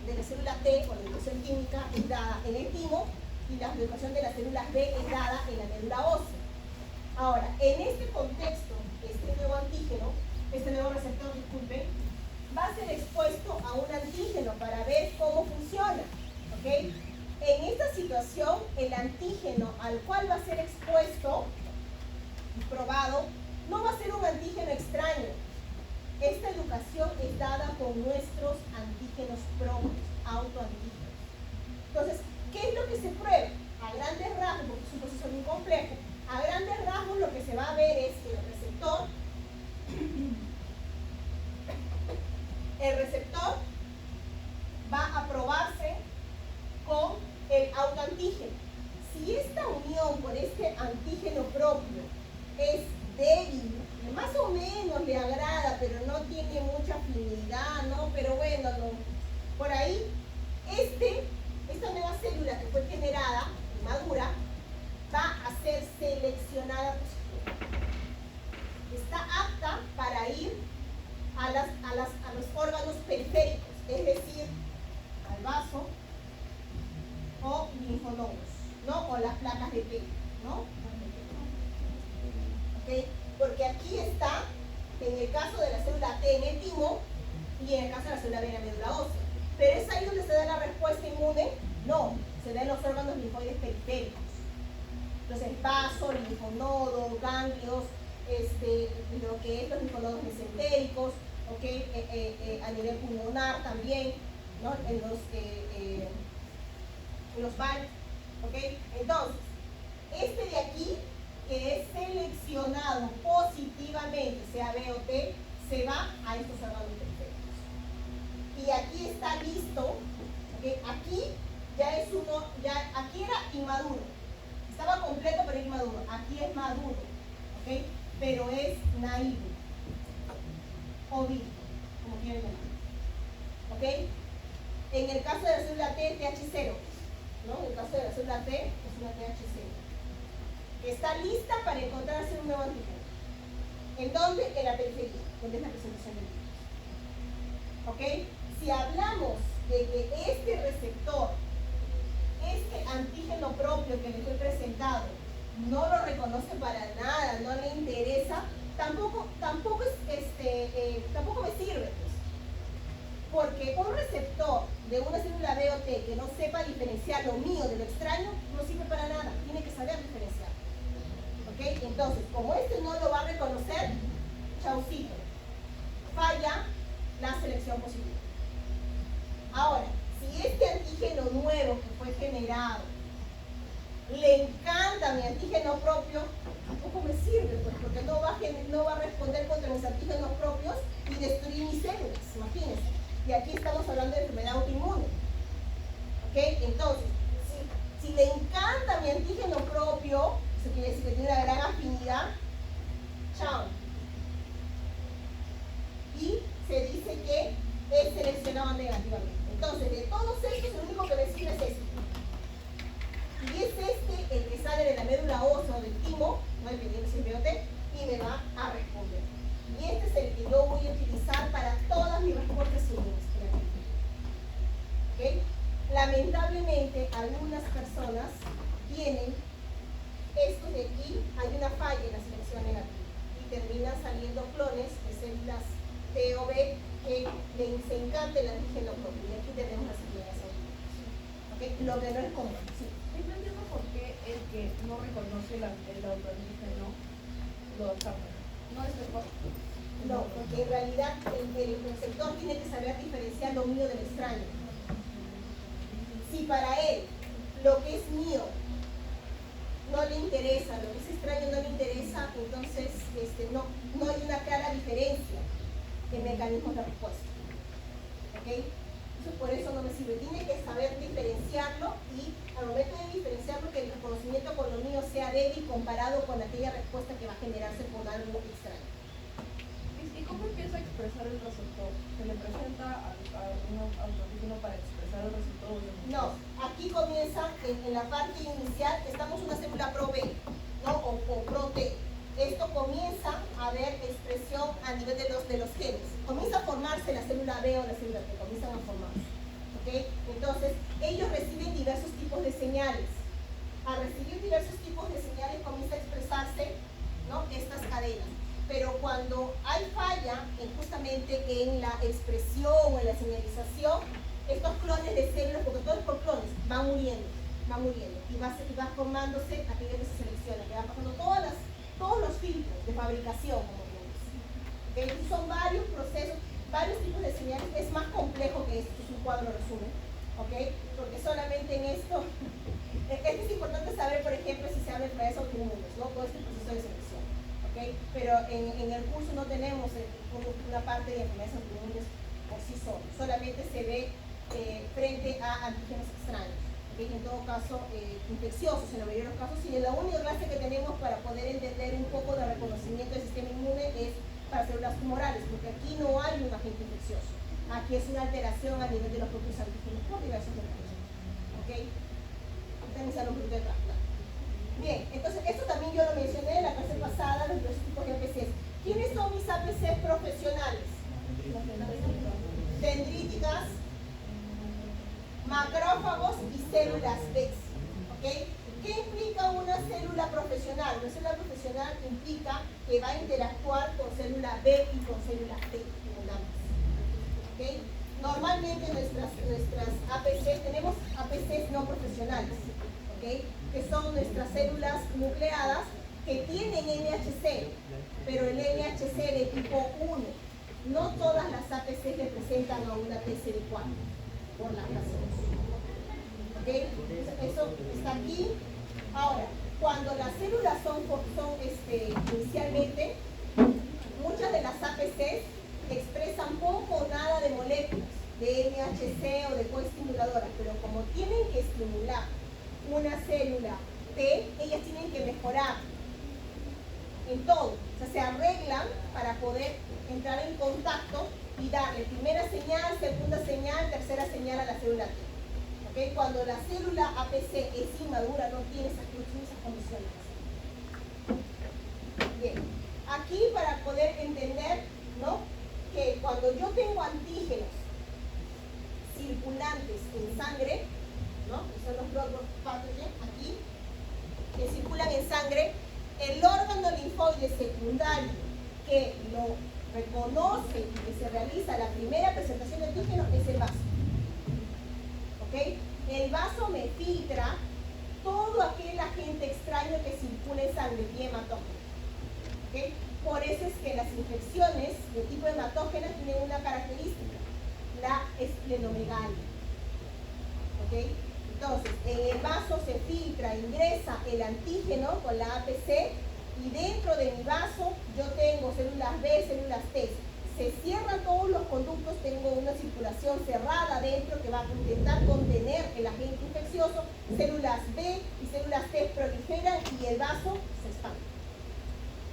de la célula T, o la educación química, es dada en el timo, y la educación de las células B es dada en la médula ósea. Ahora, en este contexto, este nuevo antígeno, este nuevo receptor, disculpen, va a ser expuesto a un antígeno para ver cómo funciona, ¿ok? En esta situación, el antígeno al cual va a ser expuesto y probado, no va a ser un antígeno extraño. Esta educación es dada con nuestros antígenos propios, autoantígenos. Entonces, ¿qué es lo que se prueba? A grandes rasgos, porque es un proceso muy complejo, a grandes rasgos lo que se va a ver es que el receptor va a probarse con el autoantígeno. Si esta unión con este antígeno propio es débil, más o menos le agrada, pero no tiene mucha afinidad, ¿no? Pero bueno, no. Por ahí, esta nueva célula que fue generada, madura, va a ser seleccionada positivamente. Está apta para ir a los órganos periféricos, es decir, al vaso o linfonodos, ¿no? O las placas de pelo, ¿no? ¿Okay? Porque aquí está, en el caso de la célula T en el timo y en el caso de la célula B en la médula ósea. Pero es ahí donde se da la respuesta inmune. No, se da en los órganos linfoides periféricos. Entonces, vaso, linfonodo, ganglios, lo que es los linfonodos mesentéricos, ¿okay? A nivel pulmonar también, ¿no? En los valves, ¿okay? Entonces, este de aquí, que es seleccionado positivamente, sea B o T, se va a estos órganos periféricos. Y aquí está listo, ¿okay? Aquí ya es aquí era inmaduro. Estaba completo pero inmaduro. Aquí es maduro, ¿ok? Pero es naive o virgen, como quieran llamar, ¿ok? En el caso de la célula T, TH0, ¿no? En el caso de la célula T, es una TH0. Está lista para encontrarse un nuevo antígeno. ¿En dónde? En la periferia, donde es la presentación del virus, ¿ok? Si hablamos de que este receptor, este antígeno propio que le fue presentado, no lo reconoce para nada, no le interesa, tampoco me sirve, pues. Porque un receptor de una célula B o T que no sepa diferenciar lo mío de lo extraño, no sirve para nada, tiene que saber diferenciar. ¿Ok? Entonces, como este no lo va a reconocer, chaucito, falla la selección positiva. Ahora, si este antígeno nuevo que fue generado le encanta mi antígeno propio, tampoco me sirve, pues, porque no va a responder contra mis antígenos propios y destruir mis células, imagínense. Y aquí estamos hablando de enfermedad autoinmune. ¿Ok? Entonces, si le encanta mi antígeno propio, eso quiere decir que tiene una gran afinidad, chao. Y se dice que es seleccionado negativamente. Entonces, de todos estos, el único que me sirve es este. Y es este el que sale de la médula ósea o del timo, no dependiendo si es BOT, y me va a responder. Y este es el que yo voy a utilizar para todas mis respuestas inmunes. ¿Okay? Lamentablemente, algunas personas tienen esto de aquí, hay una falla en la selección negativa y terminan saliendo clones de células T o B que les encanta el antígeno propio. Y aquí tenemos las células ¿okay? Lo que no es común. Sí. No entiendo por qué el que no reconoce el autoantígeno lo saca. No es mejor. No, porque en realidad el receptor tiene que saber diferenciar lo mío del extraño. Si para él lo que es mío no le interesa, lo que es extraño no le interesa, entonces no hay una clara diferencia en mecanismos de respuesta. ¿Ok? Por eso no me sirve. Tiene que saber diferenciarlo y al momento de diferenciarlo que el reconocimiento con lo mío sea débil comparado con aquella respuesta que va a generarse por algo extraño. ¿Y cómo empieza a expresar el receptor? ¿Se le presenta a un autoantígeno para expresar el receptor? No, aquí aquí comienza, en la parte inicial, estamos en una célula pro-B, ¿no? O pro-T. Esto comienza a haber expresión a nivel de los genes. Comienza a formarse la célula B o la célula T, comienzan a formarse. ¿Okay? Entonces, ellos reciben diversos tipos de señales. Al recibir diversos tipos de señales comienza a expresarse, ¿no? Estas cadenas. Pero cuando hay falla justamente en la expresión o en la señalización, estos clones de células, porque todo es por clones, van muriendo y va formándose aquello que se selecciona, que va pasando todos los filtros de fabricación, como vemos. ¿Okay? Son varios procesos, varios tipos de señales. Es más complejo que esto, es un cuadro resumen, ¿okay? Porque solamente en esto es importante saber, por ejemplo, si se habla de enfermedades autoinmunes, ¿no? Todo este proceso de selección, ¿okay? Pero en el curso no tenemos una parte de enfermedades autoinmunes por sí solo, solamente se ve frente a antígenos extraños, ¿okay? En todo caso infecciosos en la mayoría de los casos, y la única clase que tenemos para poder entender un poco de reconocimiento del sistema inmune es para células tumorales, porque aquí no hay un agente infeccioso, aquí es una alteración a nivel de los propios antígenos por diversos mecanismos, ¿okay? También se los de trasplante. Bien, entonces esto también yo lo mencioné en la clase pasada, los diversos tipos de APCs. ¿Quiénes son mis APCs profesionales? Dendríticas, macrófagos y células B. ¿Okay? ¿Qué implica una célula profesional? Una célula profesional implica que va a interactuar con célula B y con célula T. ¿Okay? Normalmente nuestras APCs, tenemos APCs no profesionales, ¿okay? Que son nuestras células nucleadas que tienen NHC, pero el NHC de tipo 1. No todas las APCs representan a una TCD4 por las razones. ¿Okay? Eso está aquí. Ahora, cuando las células son inicialmente, muchas de las APCs expresan poco o nada de moléculas de NHC o de coestimuladoras, pero como tienen que estimular una célula T, ellas tienen que mejorar en todo. O sea, se arreglan para poder entrar en contacto y darle primera señal, segunda señal, tercera señal a la célula T. ¿Okay? Cuando la célula APC es inmadura, no tiene esas condiciones. Bien, aquí para poder entender, ¿no?, que cuando yo tengo antígenos circulantes en sangre, ¿no?, que son los blood pathogens aquí, que circulan en sangre, el órgano linfoide secundario que lo reconoce y que se realiza la primera presentación de antígenos es el vaso. ¿Okay? El vaso me filtra todo aquel agente extraño que circula en sangre y hematógeno. ¿Okay? Por eso es que las infecciones de tipo hematógenas tienen una característica, la esplenomegalia. ¿Okay? Entonces, en el vaso se filtra, ingresa el antígeno con la APC y dentro de mi vaso yo tengo células B, células T. Se cierran todos los conductos, tengo una circulación cerrada dentro que va a intentar contener el agente infeccioso, células B y células T proliferan y el vaso se expande.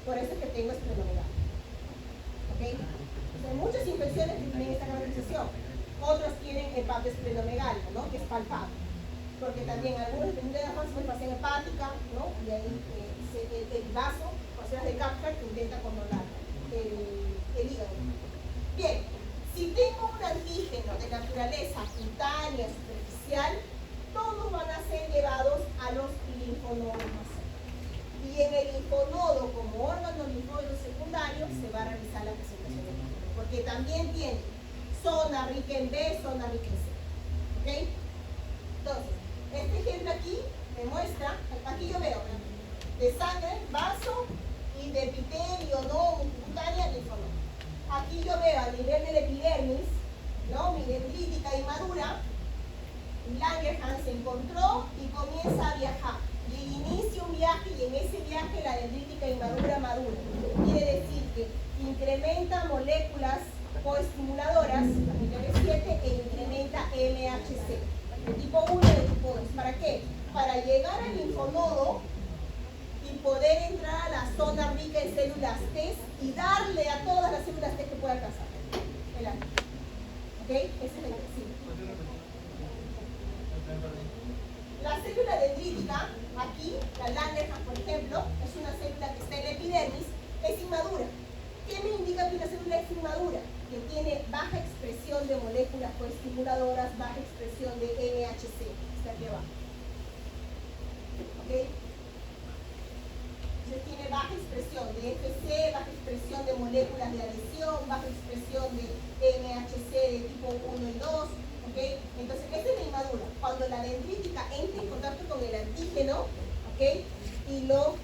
Por eso es que tengo esplenomegalia. ¿Okay? Entonces, hay muchas infecciones que tienen esta caracterización. Otros tienen hepatoesplenomegalia, ¿no?, que es palpable. Porque también algunos dependiendo de la fascia hepática, ¿no?, y ahí el vaso, porciones de Kaplan, que intenta controlar el hígado. Bien, si tengo un antígeno de naturaleza cutánea, superficial, todos van a ser llevados a los linfonodos. Y en el linfonodo, como órgano linfóide secundario, se va a realizar la presentación del antígeno, porque también tiene zona rica en B, zona rica en C. ¿Okay? Entonces, este ejemplo aquí me muestra, aquí yo veo de sangre, vaso, y de epitelio, no, cutánea, linfonodo. Aquí yo veo a nivel del epidermis, ¿no?, mi dendrítica inmadura. Langerhans se encontró y comienza a viajar. Y inicia un viaje y en ese viaje la dendrítica inmadura madura. Quiere decir que incrementa moléculas coestimuladoras, la 7, e incrementa MHC, de tipo 1 y de tipo 2. ¿Para qué? Para llegar al linfonodo y poder entrar a la zona rica en células T y darle a todas las células T que pueda alcanzar el antígeno. ¿Ok? Ese es el principio. digo que una célula es inmadura, que tiene baja expresión de moléculas coestimuladoras, baja expresión de MHC, está aquí abajo. ¿Ok? Entonces tiene baja expresión de FC, baja expresión de moléculas de adhesión, baja expresión de MHC de tipo 1 y 2. ¿Ok? Entonces, esta es la inmadura. Cuando la dendrítica entra en contacto con el antígeno, ¿ok? Y lo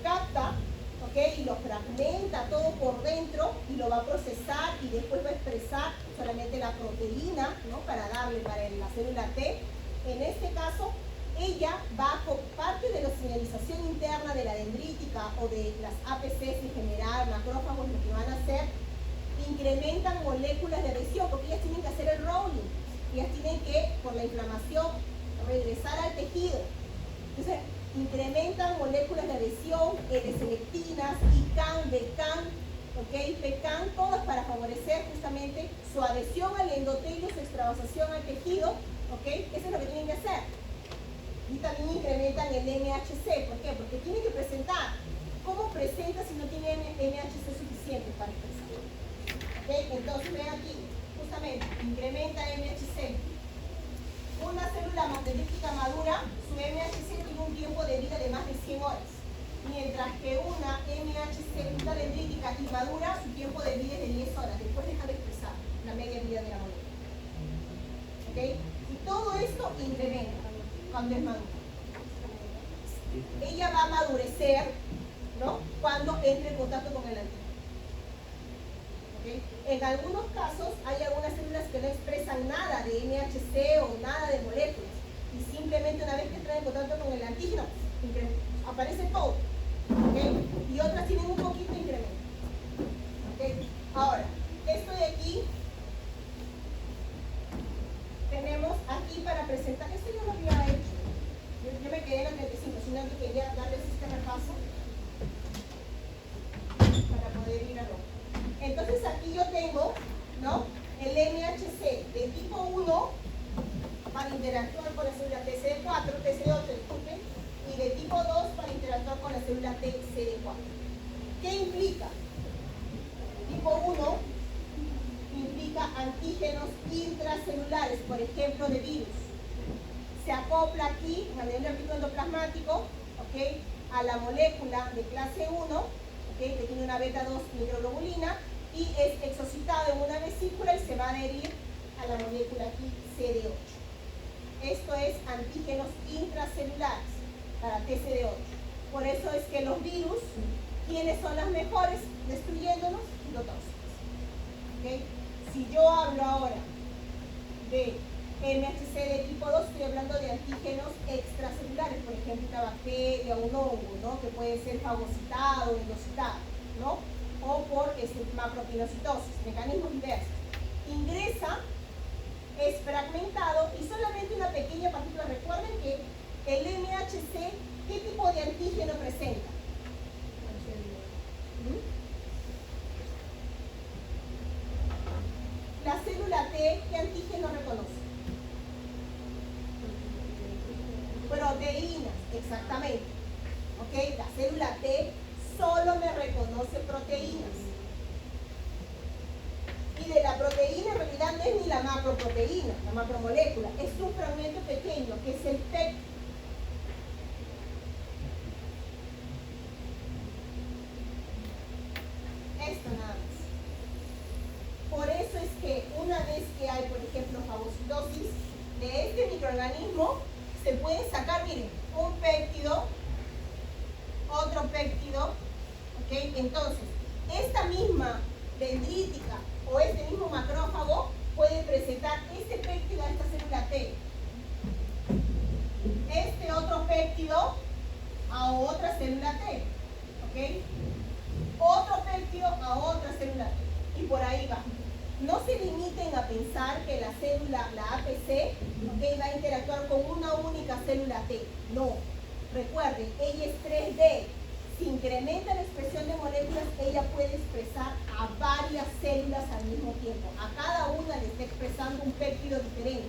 capta, ¿ok? Y lo fragmenta todo por dentro y lo va a procesar y después va a expresar solamente la proteína, ¿no? Para darle para la célula T. En este caso, ella va con parte de la señalización interna de la dendrítica o de las APCs en general, macrófagos, lo que van a hacer, incrementan moléculas de adhesión porque ellas tienen que hacer el rolling. Ellas tienen que, por la inflamación, regresar al tejido. Entonces, incrementan moléculas de adhesión, L-selectinas, ICAN, BECAN, ¿ok? PECAN, todas para favorecer justamente su adhesión al endotelio, su extravasación al tejido, ¿ok? Eso es lo que tienen que hacer. Y también incrementan el MHC, ¿por qué? Porque tienen que presentar. ¿Cómo presenta si no tiene MHC suficiente para expresar? ¿Ok? Entonces, ven aquí, justamente, incrementa MHC. Una célula dendrítica madura, su MHC tiene un tiempo de vida de más de 100 horas. Mientras que una MHC, una dendrítica inmadura, su tiempo de vida es de 10 horas. Después deja de expresar la media vida de la molécula. ¿Ok? Y todo esto incrementa cuando es madura. Ella va a madurecer, ¿no? Cuando entre en contacto con el antígeno. ¿Okay? En algunos casos hay algunas células que no expresan nada de MHC o nada de moléculas y simplemente una vez que entran en contacto con el antígeno aparece todo. ¿Okay? Y otras tienen un poquito de incremento. ¿Okay? Ahora, esto de aquí tenemos aquí para presentar, esto yo lo había hecho, yo me quedé en la 35, sino que quería darles este repaso para poder ir a lo. Entonces aquí yo tengo, ¿no? El MHC de tipo 1 para interactuar con la célula TCD4, TCD8, disculpen, y de tipo 2 para interactuar con la célula TCD4. ¿Qué implica? Tipo 1 implica antígenos intracelulares, por ejemplo, de virus. Se acopla aquí, en el reticulado endoplasmático, ¿ok? A la molécula de clase 1, ¿okay? Que tiene una beta 2 microglobulina, y es exocitado en una vesícula y se va a adherir a la molécula aquí CD8. Esto es antígenos intracelulares para TCD8. Por eso es que los virus, ¿quiénes son las mejores destruyéndonos? Citotóxicos. ¿Okay? Si yo hablo ahora de MHC de tipo 2, estoy hablando de antígenos extracelulares, por ejemplo, una bacteria, un hongo, ¿no? Que puede ser fagocitado, endocitado, ¿no? O por macropinocitosis, mecanismos diversos. Ingresa, es fragmentado y solamente una pequeña partícula. Recuerden que el MHC, ¿qué tipo de antígeno presenta? La célula T, ¿qué antígeno reconoce? Proteínas, exactamente. ¿Ok? La célula T solo me reconoce proteínas. Y de la proteína en realidad no es ni la macroproteína, la macromolécula, es un fragmento pequeño que es el péptido. Esto nada más. Por eso es que una vez que hay, por ejemplo, fagocitosis de este microorganismo, se puede sacar, miren, un péptido, otro péptido, ¿ok? Entonces, esta misma dendrítica o este mismo macrófago puede presentar este péptido a esta célula T, este otro péptido a otra célula T, ¿ok? Otro péptido a otra célula T, y por ahí va. No se limiten a pensar que la célula, la APC, ¿okay? Va a interactuar con una única célula T. No. Recuerden, ella es 3D. Si incrementa la expresión de moléculas, ella puede expresar a varias células al mismo tiempo. A cada una le está expresando un péptido diferente.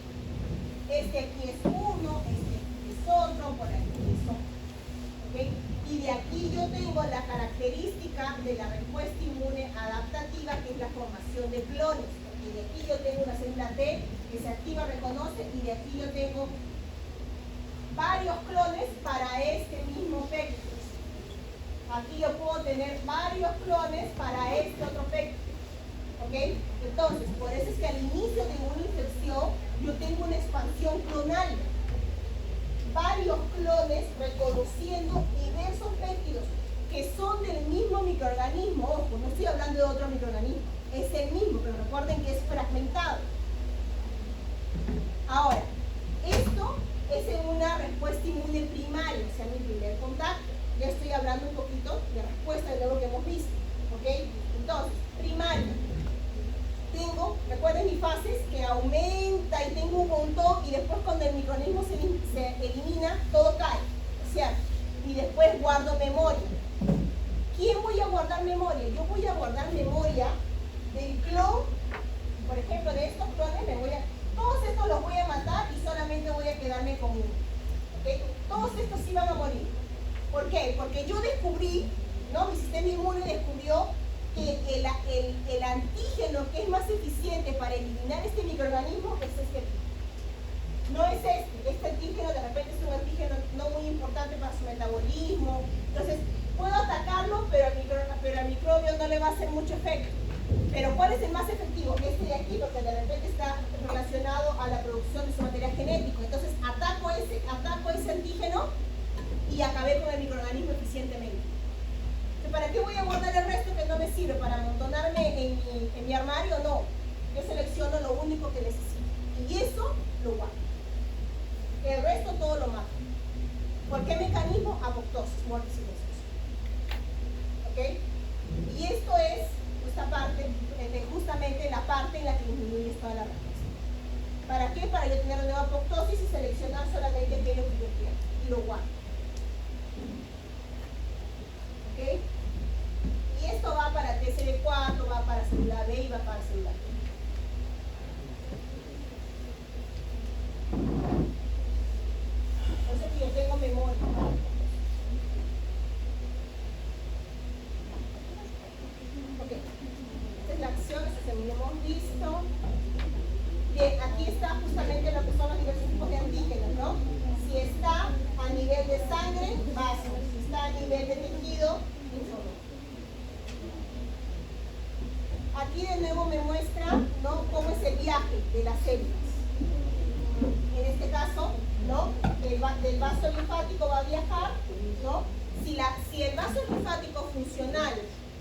Este aquí es uno, este aquí es otro, por aquí es otro. ¿Okay? Y de aquí yo tengo la característica de la respuesta inmune adaptativa, que formación de clones. Y de aquí yo tengo una célula T que se activa, reconoce, y de aquí yo tengo varios clones para este mismo vector. Aquí yo puedo tener varios clones para este otro vector. ¿Ok? Entonces, por eso es que al inicio de una infección yo tengo una expansión clonal. Varios clones reconociendo diversos péptidos que son del mismo microorganismo. Ojo, no estoy hablando de otro microorganismo, es el mismo, pero recuerden que es fragmentado. Ahora, esto es en una respuesta inmune primaria, o sea, mi primer contacto. Ya estoy hablando un poquito de respuesta de lo que hemos visto. ¿Ok? Entonces, primaria. Tengo, recuerden mis fases, que aumenta y tengo un montón, y después cuando el microorganismo se elimina, todo cae, ¿cierto? Y después guardo memoria. ¿Quién voy a guardar memoria? Yo voy a guardar memoria del clon, por ejemplo, de estos clones, todos estos los voy a matar y solamente voy a quedarme con uno. ¿Okay? Todos estos sí van a morir. ¿Por qué? Porque yo descubrí, ¿no? Mi sistema inmune descubrió que el antígeno que es más eficiente para eliminar este microorganismo es este. No es este antígeno de repente es un antígeno no muy importante para su metabolismo. Entonces, puedo atacarlo, pero al microbio no le va a hacer mucho efecto. Pero ¿cuál es el más efectivo? Este de aquí, porque de repente está relacionado a la producción de su material genético. Entonces, ataco ese antígeno y acabé con el microorganismo eficientemente. ¿Para qué voy a guardar el resto que no me sirve? ¿Para amontonarme en mi armario? No. Yo selecciono lo único que necesito. Y eso lo guardo. El resto todo lo mato. ¿Por qué mecanismo? Apoptosis, muerte silenciosa. ¿Ok? Y esto es esta parte, justamente la parte en la que disminuye toda la respuesta. ¿Para qué? Para yo tener una nueva apoptosis y seleccionar solamente aquello que yo quiero. Y lo guardo. ¿Ok? Y esto va para TCD4, va para célula B y va para célula T. Entonces yo tengo memoria. Ok. Esta es la acción, eso también hemos visto. Bien, aquí está justamente lo que son los diversos tipos de antígenos, ¿no? Si está a nivel de sangre, vaso. Si está a nivel de tejido, linfonodo. Aquí de nuevo me muestra, ¿no?, cómo es el viaje de las células. En este caso, ¿no?, del vaso linfático va a viajar, ¿no? Si el vaso linfático funcional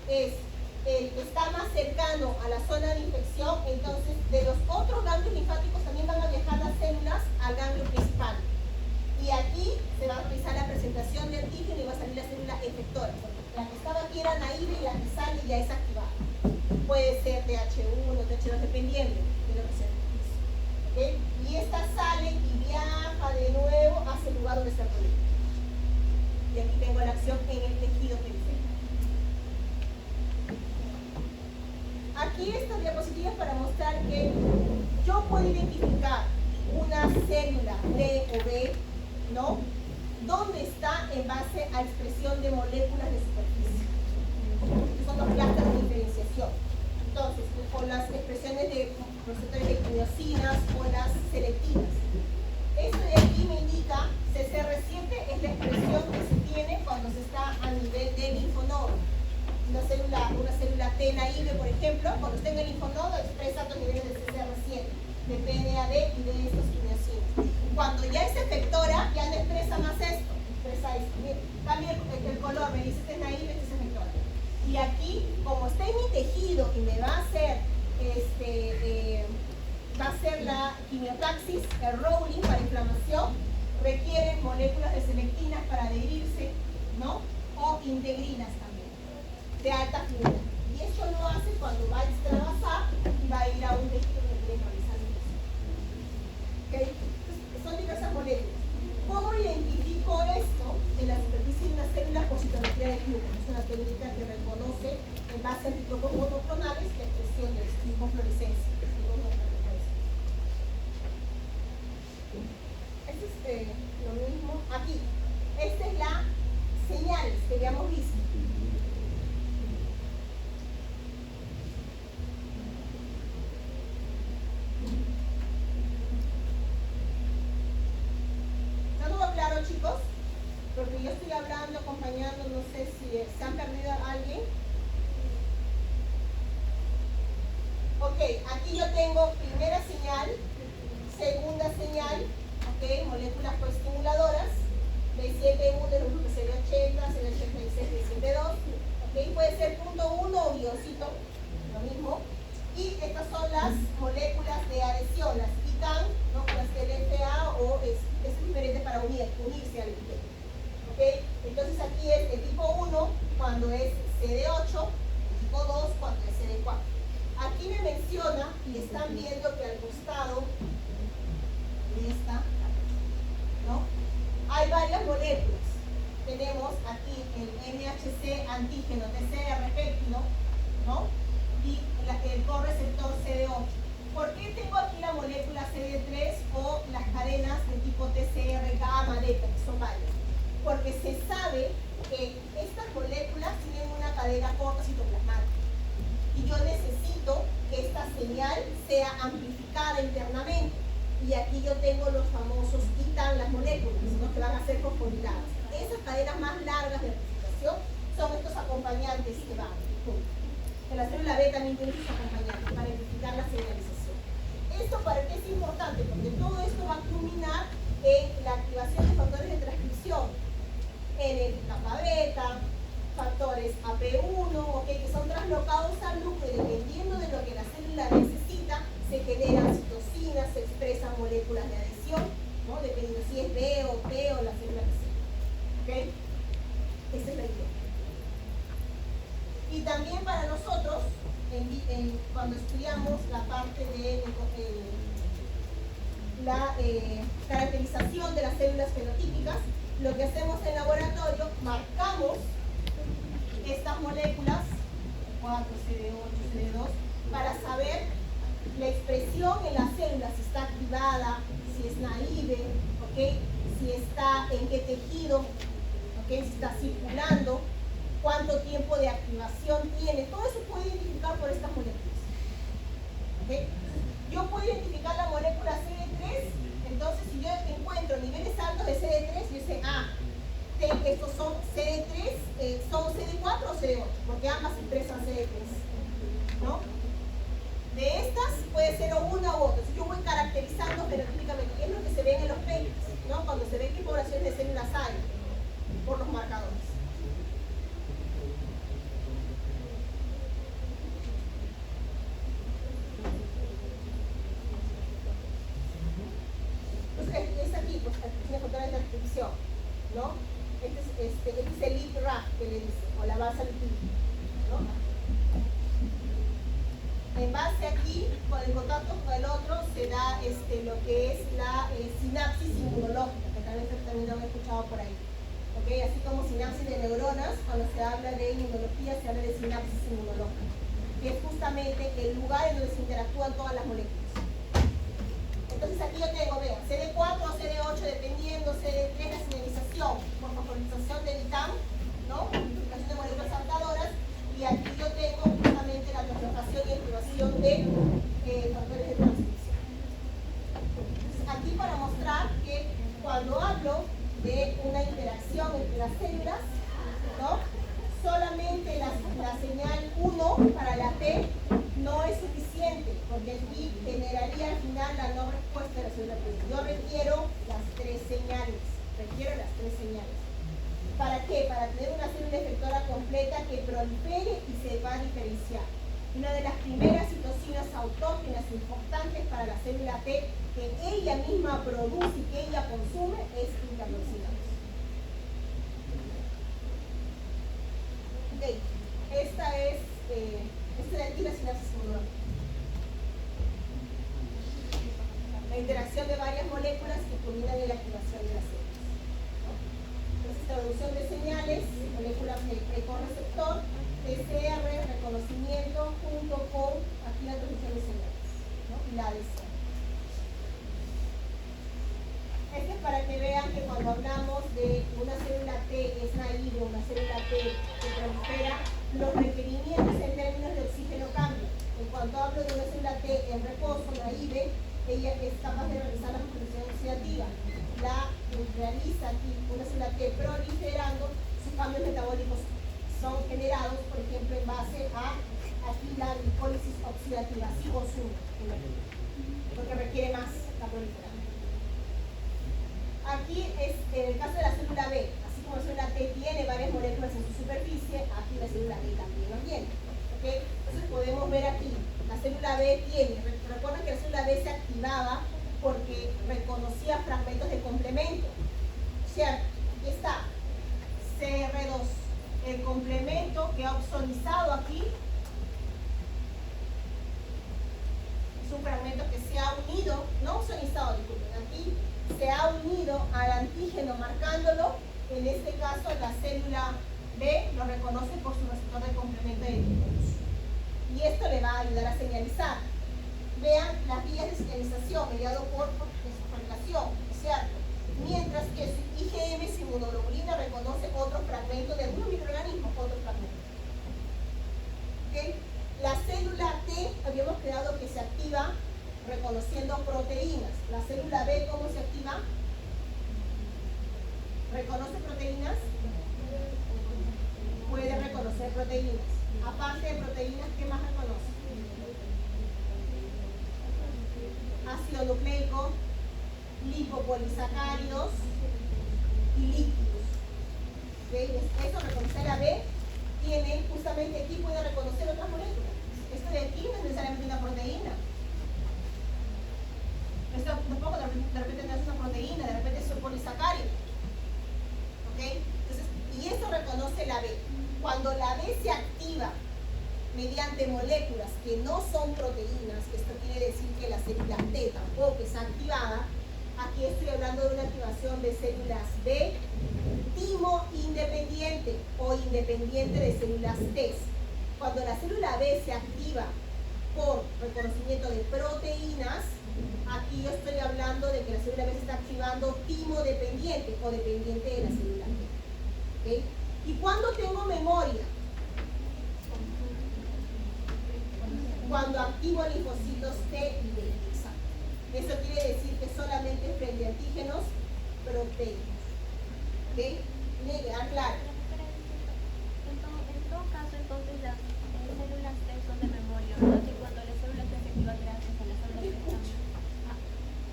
está más cercano a la zona de infección, entonces de los otros ganglios linfáticos también van a viajar las células al ganglio principal. Y aquí se va a realizar la presentación de antígeno y va a salir la célula efectora. La que estaba aquí era naive y la que sale ya es activada. Puede ser TH1, TH2, dependiendo de lo que se realice. ¿Okay? Y esta sale y viaja de nuevo hacia el lugar donde está el problema. Y aquí tengo la acción en el tejido periférico. Aquí esta diapositiva es para mostrar que yo puedo identificar una célula D o B, ¿no?, donde está en base a expresión de moléculas de superficie. Estos son los clústeres de diferenciación. Entonces, con las expresiones de receptores de quimiosinas o las selectivas. Esto de aquí me indica, CCR7 es la expresión que se tiene cuando se está a nivel de linfonodo. Una célula T naive, por ejemplo, cuando está en el linfonodo expresa altos niveles de CCR7, de PNAD y de estos quimiosinas. Cuando ya es efectora, ya no expresa más esto, expresa esto. Miren, cambia el color, me dice que es naive, este es efectora. Y aquí, como está en mi tejido y me va a hacer la quimiotaxis, el rolling para inflamación, requiere moléculas de selectinas para adherirse, ¿no?, o integrinas también, de alta afinidad. Y esto lo hace cuando va a extravasar y va a ir a un tejido que quiere realizar la infección. ¿Okay? Entonces, son diversas moléculas. ¿Cómo identifico esto en la superficie de una célula por citometría de glucógeno? Es una técnica que reconoce en base a anticuerpos monoclonales la expresión de fluorescencia. Esto es lo mismo aquí. Esta es la señales que habíamos visto. aquí yo tengo primera señal, segunda señal, ¿ok? Moléculas coestimuladoras, B7-1 es un grupo CD80, CD86, B7-2, ¿ok? Puede ser punto 1 o guioncito, lo mismo. Y estas son las moléculas de adhesión, las ITAM, ¿no? Las LFA o es diferente para unirse al ligero. ¿Ok? Entonces aquí es el tipo 1 cuando es CD8, tipo 2 cuando es CD4. Aquí me menciona y están viendo que al costado de esta, ¿no? Hay varias moléculas. Tenemos aquí el MHC antígeno TCR péptido, ¿no? Y el correceptor CD8. ¿Por qué tengo aquí la molécula CD3 o las cadenas de tipo TCR gamma delta, que son varias? Porque se sabe que estas moléculas tienen una cadena corta citoplasmática y yo necesito que esta señal sea amplificada internamente, y aquí yo tengo los famosos ITAM, las moléculas, ¿no? Que van a ser fosforiladas. Esas cadenas más largas de amplificación son estos acompañantes que van. En la célula B también tiene sus acompañantes para identificar la señalización. ¿Esto para qué es importante? Porque todo esto va a culminar en la activación de factores de transcripción, en el kappa beta, factores AP1, ¿okay? Que son traslocados al núcleo, dependiendo de lo que la célula necesita, se generan citocinas, se expresan moléculas de adhesión, ¿no? Dependiendo si es B o T o la célula que sea. ¿Okay? Esa es la idea. Y también para nosotros, cuando estudiamos la parte de la caracterización de las células fenotípicas, lo que hacemos en laboratorio, marcamos estas moléculas, 4, CD8, CD2, para saber la expresión en la célula, si está activada, si es naive, ¿okay? Si está en qué tejido, ¿okay? Si está circulando, cuánto tiempo de activación tiene. Todo eso puede identificar por estas moléculas. ¿Okay? Yo puedo identificar la molécula CD3, entonces si yo encuentro niveles altos de CD3, yo sé, estos son CD3, son CD4 o CD8, porque ambas expresan CD3, ¿no? De estas puede ser o una u otra. Yo voy caracterizando fenotípicamente, y es lo que se ve en los papers, ¿no? Cuando se ve qué poblaciones de células hay, por los marcadores. Es aquí, pues aquí tiene factores de transcripción, ¿no? Este es el ITRAP que le dice, o la base lipídica, ¿no? En base aquí, con el contacto con el otro, se da lo que es la sinapsis inmunológica, que tal vez también lo han escuchado por ahí. ¿Okay? Así como sinapsis de neuronas, cuando se habla de inmunología, se habla de sinapsis inmunológica, que es justamente el lugar en donde se interactúan todas las moléculas. Entonces aquí yo tengo, vean, CD4 o CD8 dependiendo, CD3 la señalización por fosforización del ITAM, ¿no? Amplificación de moléculas saltadoras, y aquí yo tengo justamente la translocación y activación de factores de transcripción. Entonces aquí para mostrar que cuando hablo de una interacción entre las células, ¿no? Solamente la señal 1 para la T no es suficiente, porque aquí generaría al final la no respuesta de la célula T. Yo requiero las tres señales. ¿Para qué? Para tener una célula efectora completa que prolifere y se va a diferenciar. Una de las primeras citocinas autógenas importantes para la célula T que ella misma produce y que ella consume es interleucina 2. Okay. Esta de aquí la sinapsis inmunológica. La interacción de varias moléculas que culminan en la activación de las células. Entonces, traducción de señales, moléculas de precorreceptor, TCR, reconocimiento, junto con aquí la traducción de señales, ¿no? Y la adhesión. Esto es para que vean que cuando hablamos de una célula T es naive, una célula T que prolifera, los requerimientos en términos de oxígeno cambian. En cuanto hablo de una célula T en reposo, naive, ella es capaz de realizar la fosforilación oxidativa. La realiza aquí una célula T proliferando, sus cambios metabólicos son generados, por ejemplo, en base a aquí la glicólisis oxidativa, sí consume en la piel, porque requiere más la proliferación. Aquí es en el caso de la célula B, así como la célula T tiene varias moléculas en su superficie, aquí la célula B también lo tiene. ¿Okay? Entonces podemos ver aquí, la célula B tiene, recuerden que la célula B se activaba porque reconocía fragmentos de complemento. ¿Cierto? Aquí está, CR2, el complemento que ha opsonizado aquí. Es un fragmento que se ha unido, no opsonizado, disculpen, aquí se ha unido al antígeno marcándolo. En este caso la célula B lo reconoce por su receptor de complemento de antígenos. Y esto le va a ayudar a señalizar. Vean las vías de señalización mediado por fosforilación, ¿cierto? Mientras que su IgM, su inmunoglobulina, reconoce otro fragmento de algunos microorganismos, otro fragmento. ¿Okay? La célula T habíamos quedado que se activa reconociendo proteínas. La célula B, ¿cómo se activa? ¿Reconoce proteínas? Puede reconocer proteínas. Aparte de proteínas, ¿qué más reconoce? Ácido nucleico, lipopolisacáridos y lípidos. ¿Okay? Eso, reconocer la B, tiene justamente aquí, puede reconocer otras moléculas. Esto de aquí no es necesariamente una proteína. Esto tampoco de repente no es una proteína, de repente es un polisacárido. ¿Ok? Entonces, y eso reconoce la B. Cuando la B se activa mediante moléculas que no son proteínas, esto quiere decir que la célula T tampoco está activada. Aquí estoy hablando de una activación de células B timo independiente o independiente de células T. Cuando la célula B se activa por reconocimiento de proteínas, aquí yo estoy hablando de que la célula B se está activando timo dependiente o dependiente de la célula T. ¿Okay? ¿Y cuándo tengo memoria? Cuando activo linfocitos T y B. Eso quiere decir que solamente frente a antígenos proteicos. ¿Ok? Tiene que quedar claro. En todo caso, entonces las células T son de memoria, ¿verdad? Que cuando las células T se activan gracias a las células T también.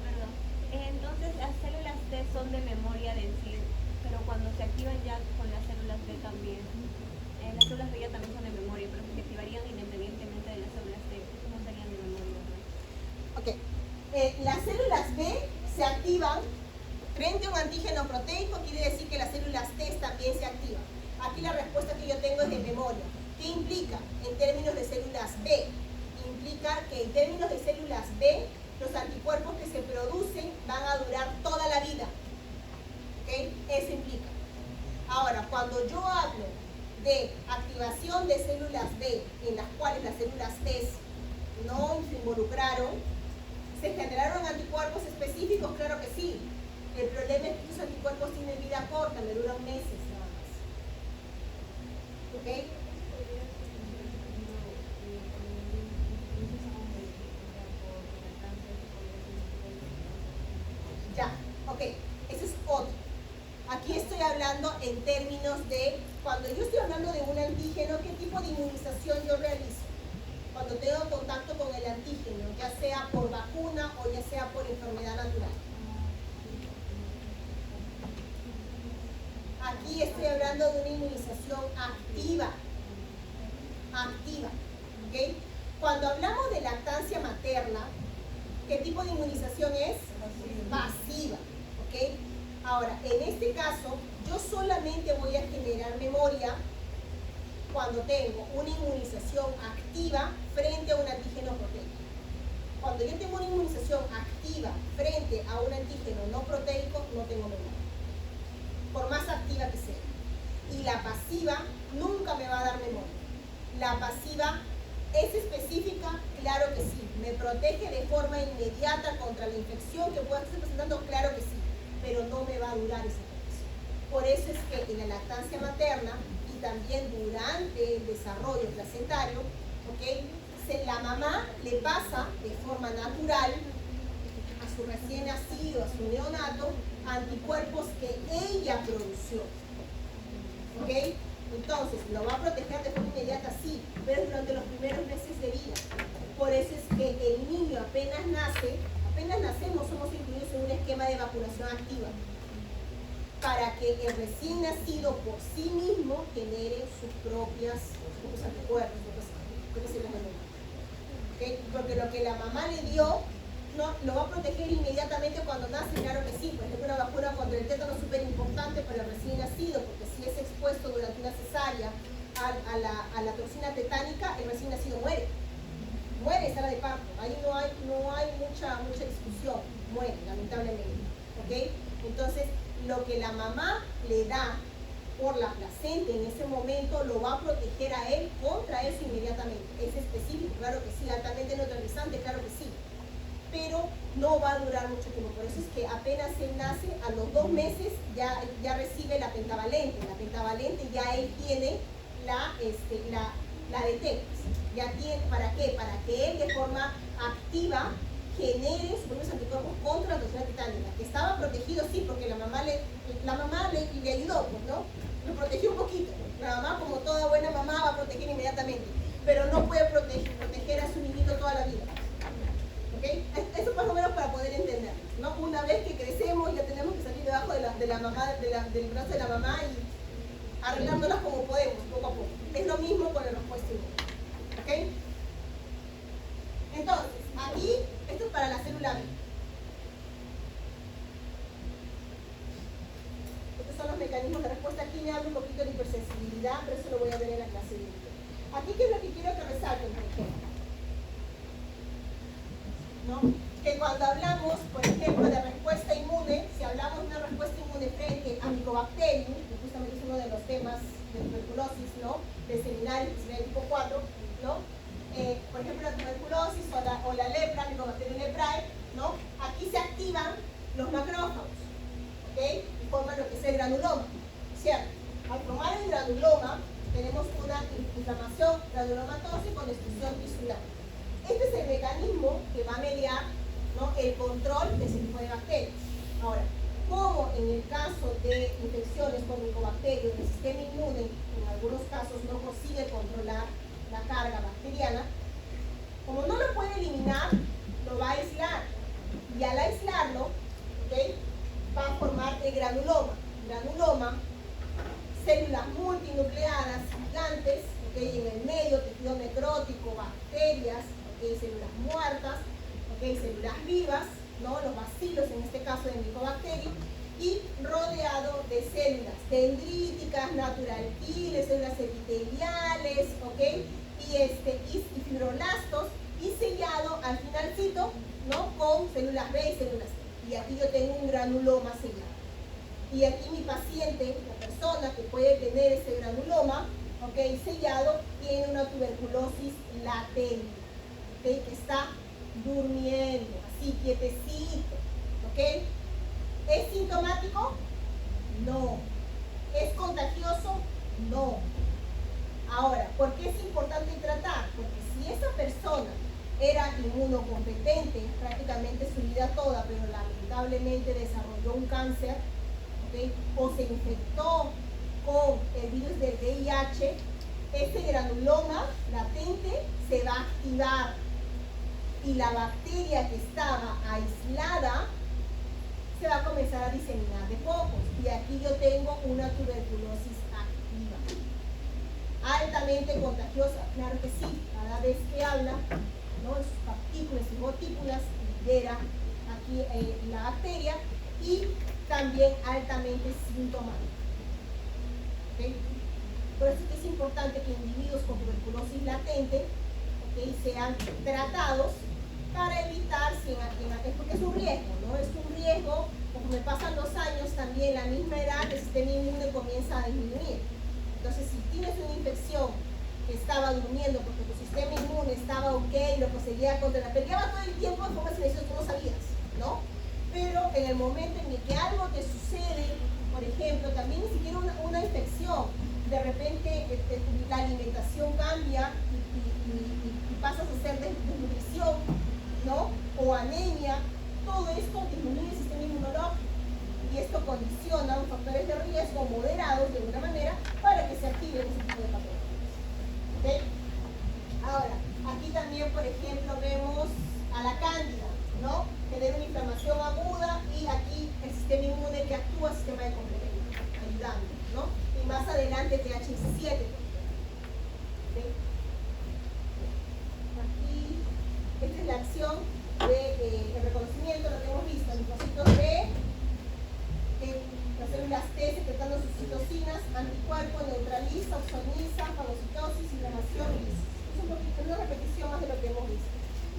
Perdón. Entonces las células T son de memoria de sí, pero cuando se activan ya con las células B también. Las células B ya también son de memoria, pero se activarían independientemente de las células T. No serían de memoria, ¿verdad? Ok. Las células B se activan frente a un antígeno proteico, quiere decir que las células T también se activan. Aquí la respuesta que yo tengo es de memoria. ¿Qué implica en términos de células B? Implica que en términos de células B, los anticuerpos que se producen van a durar toda la vida. ¿Okay? Eso implica. Ahora, cuando yo hablo de activación de células B, en las cuales las células T no se involucraron, ¿se generaron anticuerpos específicos? Claro que sí. El problema es que esos anticuerpos tienen vida corta, me duran meses nada más. ¿Ok? Ya, ok. Ese es otro. Aquí estoy hablando en términos de, cuando yo estoy hablando de un antígeno, ¿qué tipo de inmunización yo realizo? Cuando tengo contacto con el antígeno, ya sea por vacuna o ya sea por enfermedad natural. Aquí estoy hablando de una inmunización activa. Activa. ¿Ok? Cuando hablamos de lactancia materna, ¿qué tipo de inmunización es? Pasiva. ¿Ok? Ahora, en este caso, yo solamente voy a generar memoria cuando tengo una inmunización activa frente a un antígeno proteico. Cuando yo tengo una inmunización activa frente a un antígeno no proteico, no tengo memoria, por más activa que sea. Y la pasiva nunca me va a dar memoria. La pasiva es específica, claro que sí. Me protege de forma inmediata contra la infección que pueda estar presentando, claro que sí, pero no me va a durar esa protección. Por eso es que en la lactancia materna y también durante el desarrollo placentario, ¿okay? La mamá le pasa de forma natural a su recién nacido, a su neonato, anticuerpos que ella produció. ¿Ok? Entonces, ¿lo va a proteger de forma inmediata? Sí, pero durante los primeros meses de vida. Por eso es que el niño apenas nacemos, somos incluidos en un esquema de vacunación activa, para que el recién nacido por sí mismo genere sus propios anticuerpos, ¿okay? Porque lo que la mamá le dio, no, lo va a proteger inmediatamente cuando nace, claro que sí. Por ejemplo, una vacuna contra el tétano es súper importante para el recién nacido, porque si es expuesto durante una cesárea a la toxina tetánica, el recién nacido muere. Muere, sala de parto. Ahí no hay mucha discusión. Muere, lamentablemente. ¿Okay? Entonces, lo que la mamá le da por la placenta en ese momento lo va a proteger a él contra eso inmediatamente. Es específico, claro que sí. Altamente neutralizante, claro que sí. Pero no va a durar mucho tiempo. Por eso es que apenas él nace, a los 2 meses ya recibe la pentavalente. La pentavalente ya él tiene la de Tepas. Ya tiene, ¿para qué? Para que él de forma activa genere sus propios anticuerpos contra la toxina tetánica. Que estaba protegido, sí, porque la mamá le ayudó, pues, ¿no? Lo protegió un poquito. La mamá, como toda buena mamá, va a proteger inmediatamente. Pero no puede proteger a su niñito toda la vida. ¿Okay? Eso más o menos para poder entender, ¿no? Una vez que crecemos ya tenemos que salir debajo de la mamá, del brazo de la mamá y arreglándolas como podemos, poco a poco. Es lo mismo con la respuesta inmune. ¿Ok? Entonces, aquí, esto es para la célula B. Estos son los mecanismos de respuesta. Aquí me hablo un poquito de hipersensibilidad, pero eso lo voy a ver en la clase de hoy. Aquí, ¿qué es lo que quiero que resalten, por ejemplo? ¿No? Que cuando hablamos, por ejemplo, de respuesta inmune, si hablamos de una respuesta inmune frente a Mycobacterium, que justamente es uno de los temas de tuberculosis, ¿no? De seminario, que sería el tipo 4, ¿no? Por ejemplo, la tuberculosis o la lepra, Mycobacterium leprae, ¿no? Aquí se activan los macrófagos, ¿ok? Y forman lo que es el granuloma, ¿cierto? Al formar el granuloma, tenemos una inflamación granulomatosa con destrucción tisular. Este es el mecanismo que va a mediar, ¿no? El control de ese tipo de bacterias. Ahora, como en el caso de infecciones con Mycobacterium, el sistema inmune en algunos casos no consigue controlar la carga bacteriana, como no lo puede eliminar, lo va a aislar. Y al aislarlo, ¿okay? Va a formar el granuloma. Granuloma, células multinucleadas gigantes, ¿okay? En el medio, tejido necrótico, bacterias, ¿okay? Células muertas, ¿okay? Células vivas, ¿no? Los bacilos en este caso de Mycobacterium, y rodeado de células dendríticas, natural killer, células epiteliales, ¿okay? Y fibroblastos, y sellado al finalcito, ¿no? Con células B y células C. Y aquí yo tengo un granuloma sellado. Y aquí mi paciente, la persona que puede tener ese granuloma, ¿okay? Sellado, tiene una tuberculosis latente, ¿okay? Que está durmiendo, así quietecito, ¿ok? ¿Es sintomático? No. ¿Es contagioso? No. Ahora, ¿por qué es importante tratar? Porque si esa persona era inmunocompetente prácticamente su vida toda, pero lamentablemente desarrolló un cáncer, ¿okay? O se infectó con el virus del VIH, este granuloma latente se va a activar y la bacteria que estaba aislada se va a comenzar a diseminar de pocos. Y aquí yo tengo una tuberculosis activa. Altamente contagiosa, claro que sí. Cada vez que habla, ¿no? En sus partículas y gotículas libera aquí la bacteria, y también altamente sintomática. ¿Okay? Por eso es importante que individuos con tuberculosis latente, ¿okay? Sean tratados para evitar, porque es un riesgo, ¿no? Es un riesgo, conforme pasan los años también, la misma edad, el sistema inmune comienza a disminuir. Entonces, si tienes una infección que estaba durmiendo porque tu sistema inmune estaba ok, lo conseguía contra la peleaba todo el tiempo de forma silenciosa, tú no sabías, ¿no? Pero en el momento en el que algo te sucede, por ejemplo, también ni siquiera una infección, de repente la alimentación cambia y pasas a ser desnutrición, ¿no? O anemia, todo esto disminuye el sistema inmunológico y esto condiciona los factores de riesgo moderados de alguna manera para que que se activen ese tipo de patologías. ¿Okay? Ahora, aquí también, por ejemplo, vemos a la cándida, ¿no? Tener una inflamación aguda y aquí el sistema inmune que actúa, el sistema de complemento, ayudando, ¿no? Y más adelante TH17. ¿Okay? Aquí, esta es la acción de reconocimiento, lo que hemos visto, linfocitos B, las células T secretando sus citocinas, anticuerpo, neutraliza, ozoniza, fagocitosis, inflamación y lisis. Es un poquito, una repetición más de lo que hemos visto.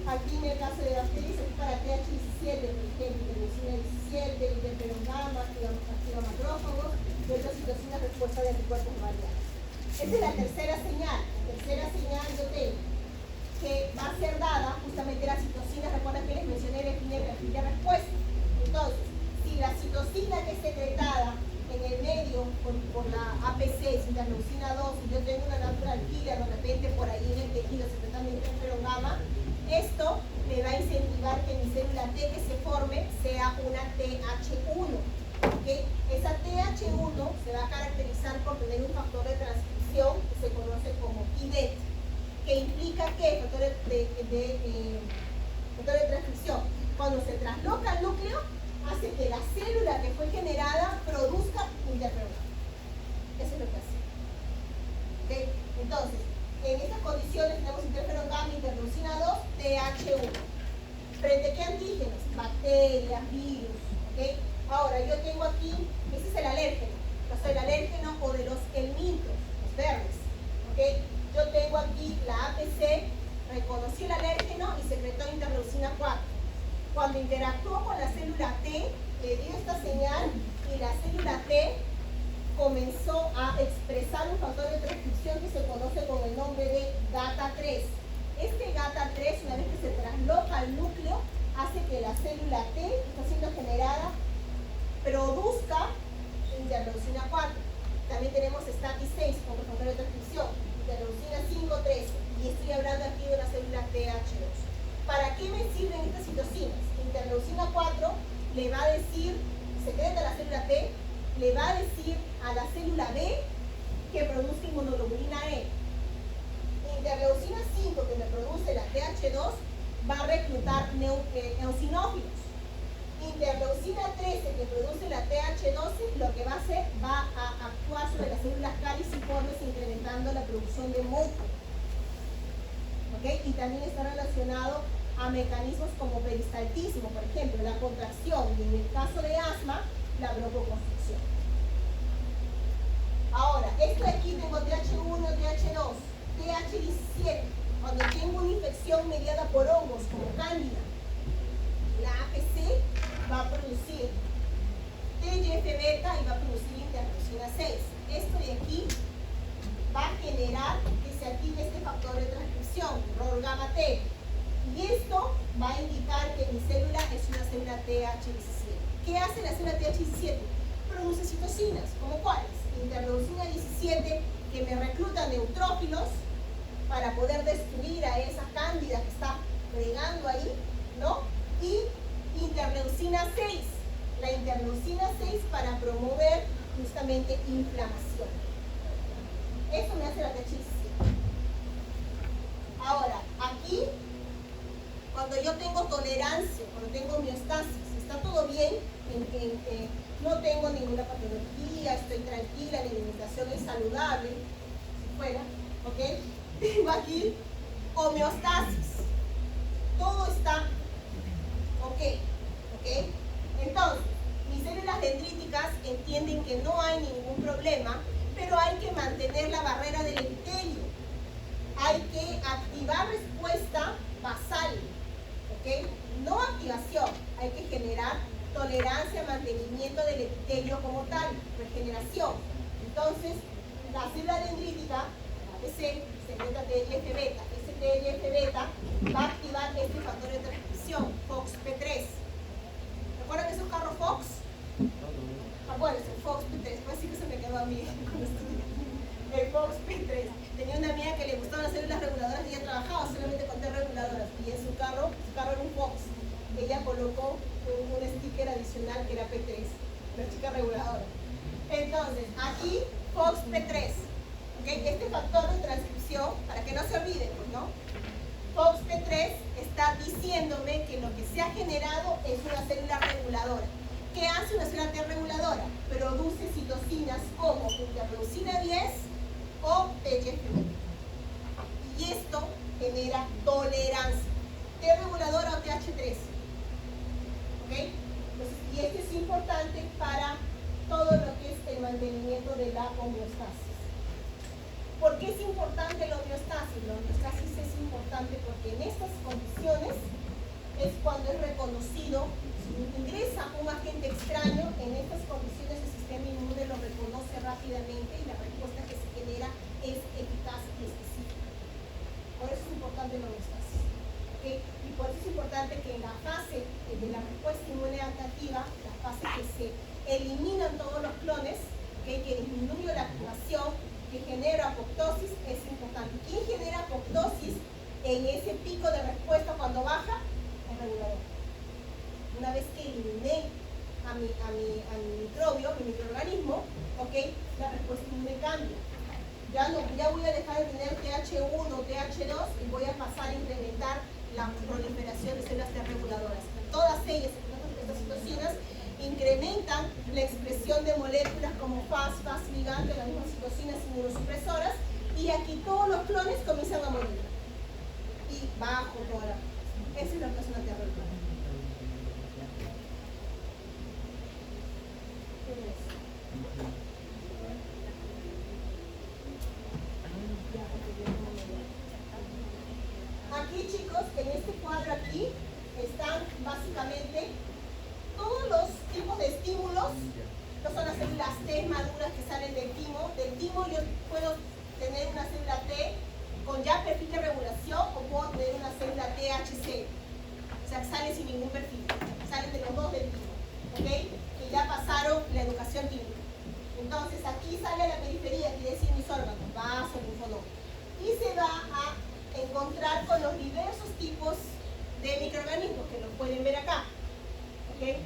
Aquí en el caso de bacterias, aquí para TH17, por ejemplo, interleucina 17, interferón gamma, activa macrófagos, y otras citocinas respuesta de anticuerpos variables. Esa es la tercera señal. La tercera señal yo tengo que va a ser dada justamente la citocina. Recuerden que les mencioné el perfil de respuesta. Entonces, si la citocina que es secretada en el medio por la APC, interleucina 2, y yo tengo una natural killer de repente por ahí en el tejido secretando interferón gamma, esto me va a incentivar que mi célula T que se forme sea una TH1. ¿Okay? Esa TH1 se va a caracterizar por tener un factor de transcripción que se conoce como IDET, que implica que factor de transcripción, cuando se trasloca al núcleo, hace que la célula que fue generada produzca interferón gamma. Eso es lo que hace. ¿Okay? Entonces, en estas condiciones tenemos interferón gamma, interleucina 2, TH1. ¿Frente a qué antígenos? Bacterias, virus. ¿Okay? Ahora, yo tengo aquí, ese es el alérgeno. Yo soy el alérgeno o de los helmintos, los verdes. ¿Okay? Yo tengo aquí la APC, reconocí el alérgeno y secretó interleucina 4. Cuando interactuó con la célula T, le dio esta señal y la célula T comenzó a expresar un factor de transcripción que se conoce con el nombre de GATA3. Este GATA3, una vez que se trasloca al núcleo, hace que la célula T, que está siendo generada, produzca interleucina 4. También tenemos STAT6 como factor de transcripción, interleucina 5-13, y estoy hablando aquí de la célula TH2. ¿Para qué me sirven estas citocinas? Interleucina 4 le va a decir, secreta la célula T, le va a decir a la célula B que produzca inmunoglobulina E. Interleucina 5, que me produce la TH2, va a reclutar eosinófilos. Interleucina 13, que produce la TH12, lo que va a hacer, va a actuar sobre las células caliciformes, incrementando la producción de moco. ¿Okay? Y también está relacionado a mecanismos como peristaltismo, por ejemplo, la contracción, y en el caso de asma, la broncoconstricción. Ahora, esto de aquí tengo TH1, TH2, TH17. Cuando tengo una infección mediada por hongos como cándida, la APC va a producir TGF-beta y va a producir interleucina 6. Esto de aquí va a generar que se active este factor de transcripción, ROR gamma T. Y esto va a indicar que mi célula es una célula TH17. ¿Qué hace la célula TH17? Produce citocinas, ¿como cuáles? Interleucina 17, que me recluta neutrófilos para poder destruir a esa cándida que está pregando ahí, ¿no? Y interleucina 6, la interleucina 6 para promover justamente inflamación. Eso me hace la TH17. Ahora, aquí, cuando yo tengo tolerancia, cuando tengo homeostasis, está todo bien, no tengo ninguna patología, estoy tranquila, mi alimentación es saludable, si fuera, ¿ok? Tengo aquí homeostasis, todo está ok. Entonces, mis células dendríticas entienden que no hay ningún problema, pero hay que mantener la barrera del epitelio, hay que activar respuesta basal, ¿ok? No activación, hay que generar tolerancia, mantenimiento del epitelio como tal, regeneración. Entonces, la célula dendrítica, la APC, secreta TGF-beta. Ese TGF-beta va a activar este factor de transcripción, FOXP3. ¿Recuerdan que es un carro Fox? Acuérdense, FOXP3. Pues sí que se me quedó a mí cuando estudié. El FOXP3. Tenía una amiga que le gustaban las células reguladoras y ella trabajaba solamente con T reguladoras. Y en su carro era un Fox. Ella colocó un sticker adicional que era P3, la chica reguladora. Entonces, aquí FOXP3. Este factor de transcripción, para que no se olviden, pues, ¿no? FOXP3 está diciéndome que lo que se ha generado es una célula reguladora. ¿Qué hace una célula T reguladora? Produce citocinas como interleucina 10 o TGF1. Y esto genera tolerancia. T reguladora o TH3. ¿Ok? Entonces, y esto es importante para todo lo que es el mantenimiento de la homeostasis. ¿Por qué es importante la homeostasis? La homeostasis es importante porque en estas condiciones es cuando es reconocido, si ingresa un agente extraño, en estas condiciones el sistema inmune lo reconoce rápidamente y la respuesta que se genera es eficaz y específica. Por eso es importante la homeostasis. ¿Okay? Y por eso es importante que en la fase de la respuesta inmune adaptativa, la fase que se eliminan todos los clones, ¿okay? Que disminuye la activación, que genera apoptosis, es importante. ¿Quién genera apoptosis en ese pico de respuesta cuando baja? El regulador. Una vez que eliminé a mi microbio, mi microorganismo, ¿okay? La respuesta inmune cambia. Ya voy a dejar de tener TH1 o TH2 y voy a pasar a incrementar la proliferación de células T reguladoras. Todas ellas, estas citocinas, incrementan la expresión de moléculas como FAS ligante, las mismas citocinas inmunosupresoras, y aquí todos los clones comienzan a morir. Y bajo toda la... Esa es la persona que regular. Aquí, chicos, en este cuadro aquí, están básicamente todos los tipos de estímulos. Estas son las células T maduras que salen del timo. Del timo yo puedo tener una célula T con ya perfil de regulación o puedo tener una célula THC. O sea, sale sin ningún perfil. Salen de los dos del timo. ¿Ok? Que ya pasaron la educación química. Entonces aquí sale a la periferia, quiere decir mis órganos, vaso, linfonodo. Y se va a encontrar con los diversos tipos de microorganismos que los pueden ver acá. ¿Okay?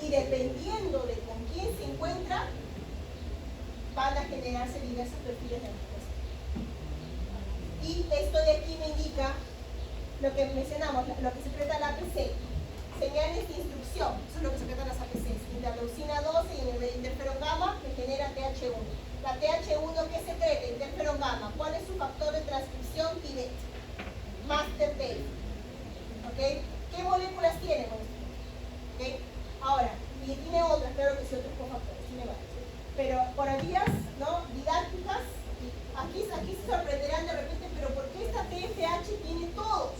Y dependiendo de con quién se encuentra, van a generarse diversos perfiles de respuesta. Y esto de aquí me indica lo que mencionamos, lo que secreta la APC. Señales de instrucción, eso es lo que secretan las APCs. Interleucina 12 y interferón gamma que genera TH1. La TH1 que secreta interferón gamma, ¿cuál es su factor de transcripción? TIBET. Master tail. ¿Ok? ¿Qué moléculas tiene? ¿Okay? Ahora, y tiene otras, claro que sí, otros cofactores, tiene varios. Pero por vías, ¿no? Didácticas, aquí se sorprenderán de repente, pero ¿por qué esta TFH tiene todos?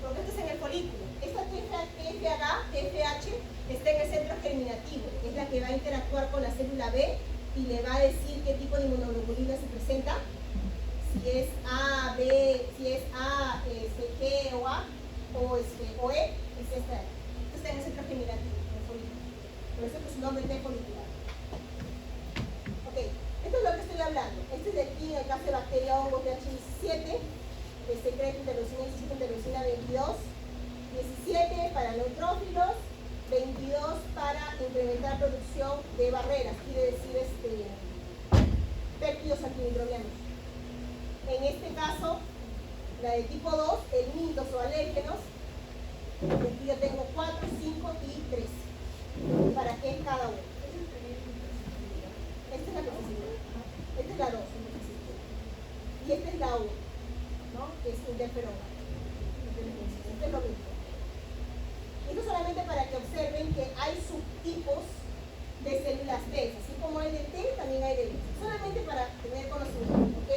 Porque este es en el folículo. Esta TFH está en el centro germinativo, que es la que va a interactuar con la célula B y le va a decir qué tipo de inmunoglobulina se presenta. Si es A, B, si es A, G o A, o E, es esta. Esto está en el centro germinativo, en el folículo. Por eso es su nombre T folicular. Ok, esto es lo que estoy hablando. Este es de aquí, en el caso de bacteria hongos TH17, que secreta interleucina 17, interleucina 22, 17 para neutrófilos, 22 para incrementar producción de barreras, quiere decir péptidos antimicrobianos. En este caso, la de tipo 2, elmintos o alérgenos, aquí yo tengo 4, 5 y 3. ¿Para qué es cada uno? Esta es la toxicidad. Esta es la 2, y esta es la 1, ¿no? Que es interferón. Esto es lo mismo. Esto solamente para que observen que hay subtipos de células T, así como hay de T, también hay de B. Solamente para tener conocimiento, ¿ok?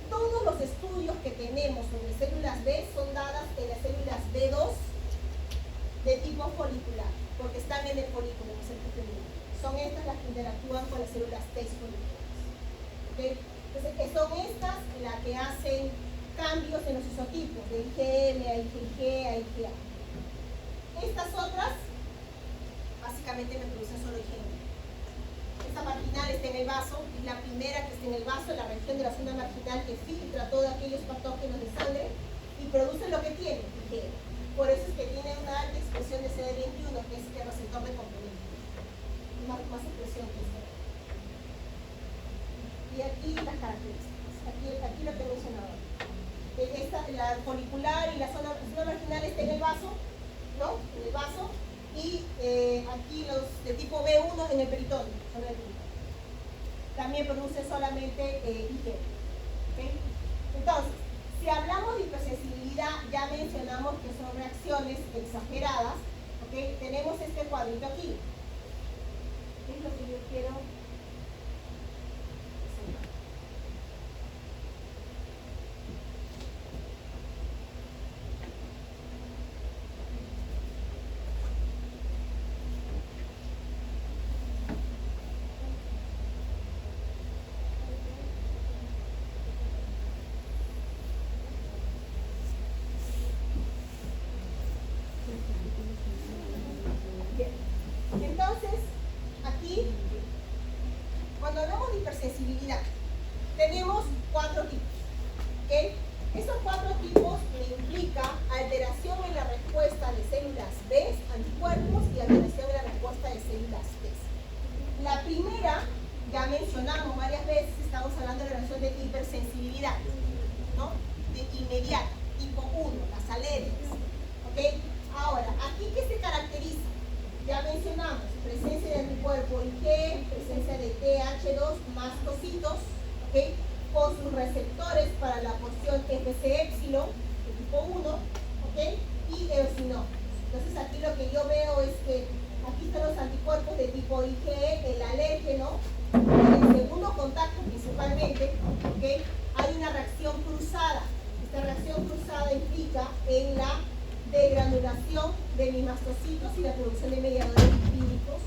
Todos los estudios que tenemos sobre células B son dadas en las células B2 de tipo folicular, porque están en el folículo, en el centro germinal. Son estas las que interactúan con las células T foliculares. ¿Okay? Entonces, son estas las que hacen cambios en los isotipos, de IgM a IgG a IgA. Estas otras, básicamente me producen solo IgM. Esta marginal está en el vaso, es la primera que está en el vaso, en la región de la zona marginal que filtra todos aquellos patógenos de sangre y produce lo que tiene, IgM. Por eso es que tiene una alta expresión de CD21, que es el receptor de complemento. Más expresión que este. Y aquí las vaso, ¿no? En el vaso. Y aquí los de tipo B1 en el peritoneo. Sobre el peritoneo. También produce solamente IgE. ¿Okay? Entonces, si hablamos de hipersensibilidad, ya mencionamos que son reacciones exageradas. ¿Okay? Tenemos este cuadrito aquí. ¿Qué es lo que yo quiero? Entonces, aquí, cuando hablamos de hipersensibilidad, tenemos 4 tipos. ¿Okay? Estos 4 tipos me implica alteración en la respuesta de células B, anticuerpos, y alteración en la respuesta de células T. La primera, ya mencionamos varias veces, estamos hablando de la relación de hipersensibilidad, ¿no? De inmediata, tipo 1, las alergias. ¿Okay? Ahora, ¿aquí qué se caracteriza? Ya mencionamos presencia de anticuerpo IgE, presencia de TH2 más cositos, ¿okay? Con sus receptores para la porción Fc épsilon, de tipo 1, ¿okay? Y eosinófilos. Entonces aquí lo que yo veo es que aquí están los anticuerpos de tipo IgE, el alérgeno, en el segundo contacto principalmente, ¿okay? Hay una reacción cruzada. Esta reacción cruzada implica en la degranulación de mis mastocitos y la producción de mediadores lipídicos,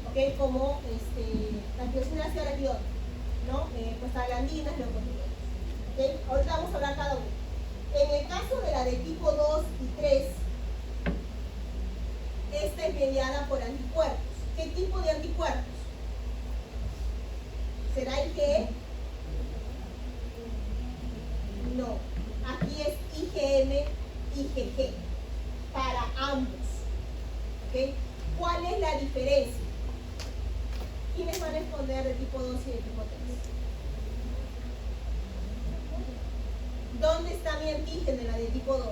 ¿okay? Como la angiotensina y arachidona, ¿no? Prostaglandinas, leucotrienos, ¿okay? Ahorita vamos a hablar cada uno. En el caso de la de tipo 2 y 3, esta es mediada por anticuerpos. ¿Qué tipo de anticuerpos? ¿Será IgE? No. Aquí es IgM, IgG. Para ambos. ¿Okay? ¿Cuál es la diferencia? ¿Quiénes van a responder de tipo 2 y de tipo 3? ¿Dónde está mi antígeno, la de tipo 2?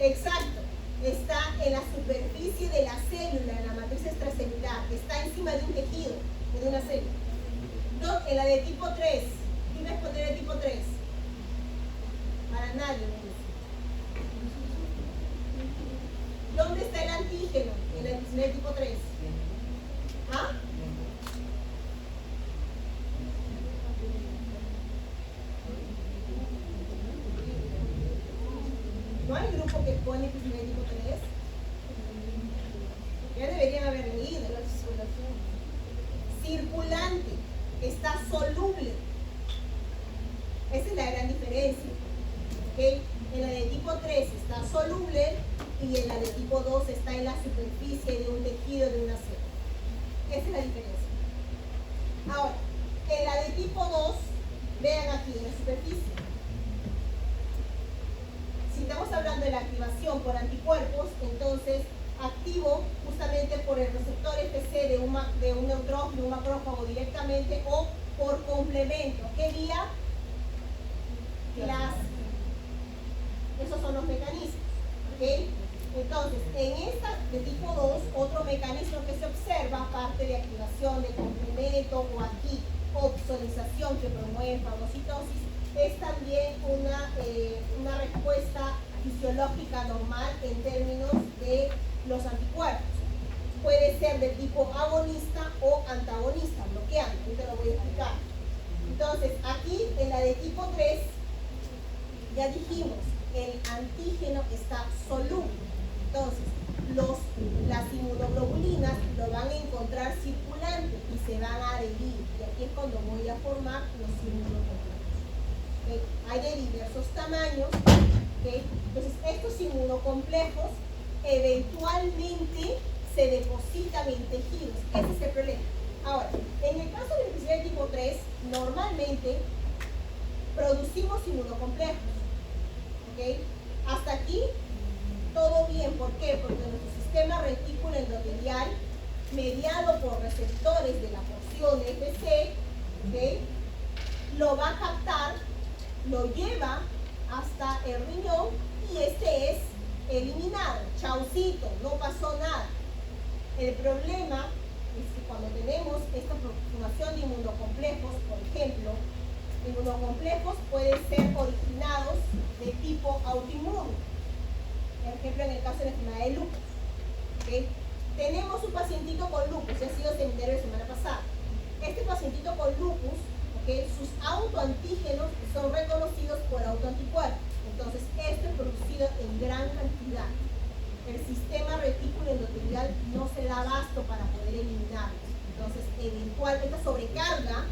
Exacto. Está en la superficie de la célula, en la matriz extracelular, está encima de un tejido, de una célula. En la de tipo 3, ¿quién responde de tipo 3? Para nadie. ¿Dónde está el antígeno en la de tipo 3? ¿Ah? ¿No hay grupo que pone que es de tipo 3? Ya deberían haber leído. La circulación. Circulante, está soluble. Esa es la gran diferencia. ¿Okay? En la de tipo 3 está soluble y en la de tipo 2 está en la superficie de un tejido de una célula. Esa es la diferencia. Ahora, en la de tipo 2, vean aquí, en la superficie. Si estamos hablando de la activación por anticuerpos, entonces activo justamente por el receptor Fc de un neutrófilo, de un macrófago directamente o por complemento. ¿Qué vía? Clase. Esos son los mecanismos. ¿Okay? Entonces, en esta de tipo 2, otro mecanismo que se observa, aparte de activación de complemento o aquí opsonización que promueve fagocitosis, es también una respuesta fisiológica normal en términos de los anticuerpos. Puede ser de tipo agonista o antagonista, bloqueando, ahorita lo voy a explicar. Entonces, aquí en la de tipo 3, ya dijimos, el antígeno está soluble. Entonces, las inmunoglobulinas lo van a encontrar circulante y se van a adherir. Y aquí es cuando voy a formar los inmunoglobulinos. ¿Okay? Hay de diversos tamaños. ¿Okay? Entonces, estos inmunocomplejos eventualmente se depositan en tejidos. Ese es el problema. Ahora, en el caso de la infección de tipo 3, normalmente producimos inmunocomplejos. ¿Okay? Hasta aquí todo bien. ¿Por qué? Porque nuestro sistema retículo endotelial mediado por receptores de la porción FC, ¿ok? Lo va a captar, lo lleva hasta el riñón y este es eliminado. Chaucito, no pasó nada. El problema es que cuando tenemos esta formación de inmunocomplejos, por ejemplo, inmunocomplejos pueden ser originados de tipo autoinmune. Por ejemplo, en el caso de la enfermedad de lupus. ¿Okay? Tenemos un pacientito con lupus, ya ha sido seminario la semana pasada. Este pacientito con lupus, ¿okay? Sus autoantígenos son reconocidos por autoanticuerpos. Entonces, esto es producido en gran cantidad. El sistema retículo endotelial no se da abasto para poder eliminarlos. Entonces, eventualmente esta sobrecarga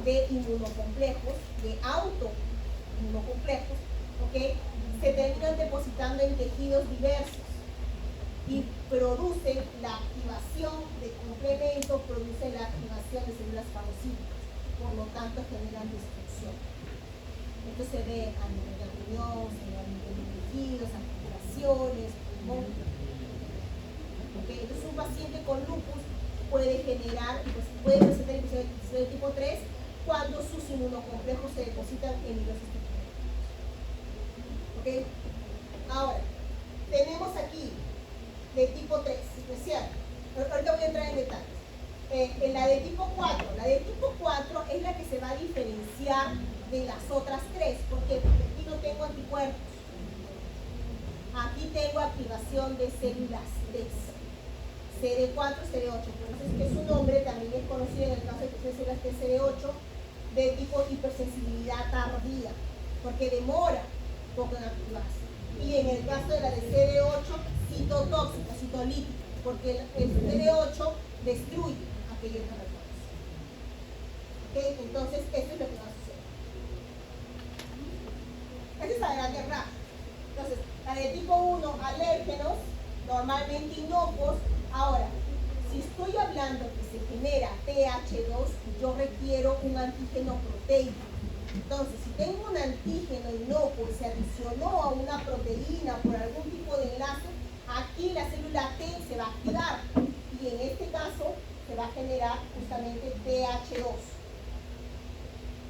de inmunocomplejos, de autoinmunocomplejos, ¿okay? Se terminan depositando en tejidos diversos y producen la activación de complementos, producen la activación de células fagocíticas, por lo tanto generan destrucción. Esto se ve a nivel de riñón, se ve a nivel de tejidos, articulaciones, pulmón. ¿Okay? Entonces un paciente con lupus puede generar, pues, puede presentar infección de tipo 3 cuando sus inmunocomplejos se depositan en diversos tejidos. ¿Okay? Ahora, tenemos aquí de tipo 3, ¿no es cierto? Ahorita voy a entrar en detalles. En la de tipo 4, la de tipo 4 es la que se va a diferenciar de las otras tres. ¿Por qué? Porque aquí no tengo anticuerpos. Aquí tengo activación de células 3. CD4, CD8. Por eso es que su nombre también es conocido en el caso de células T CD8 de tipo hipersensibilidad tardía, porque demora poco en activarse. Y en el caso de la de CD8, citotóxica, citolítica, porque el CD8 destruye aquellos receptores. ¿Okay? Entonces, esto es lo que va a suceder. Esta es la grandes rasgos. Entonces, la de tipo 1, alérgenos, normalmente inocuos. Ahora, si estoy hablando que se genera TH2, yo requiero un antígeno proteico. Entonces, si tengo un antígeno inocuo y se adicionó a una proteína por algún tipo de enlace, aquí la célula T se va a activar y en este caso se va a generar justamente TH2.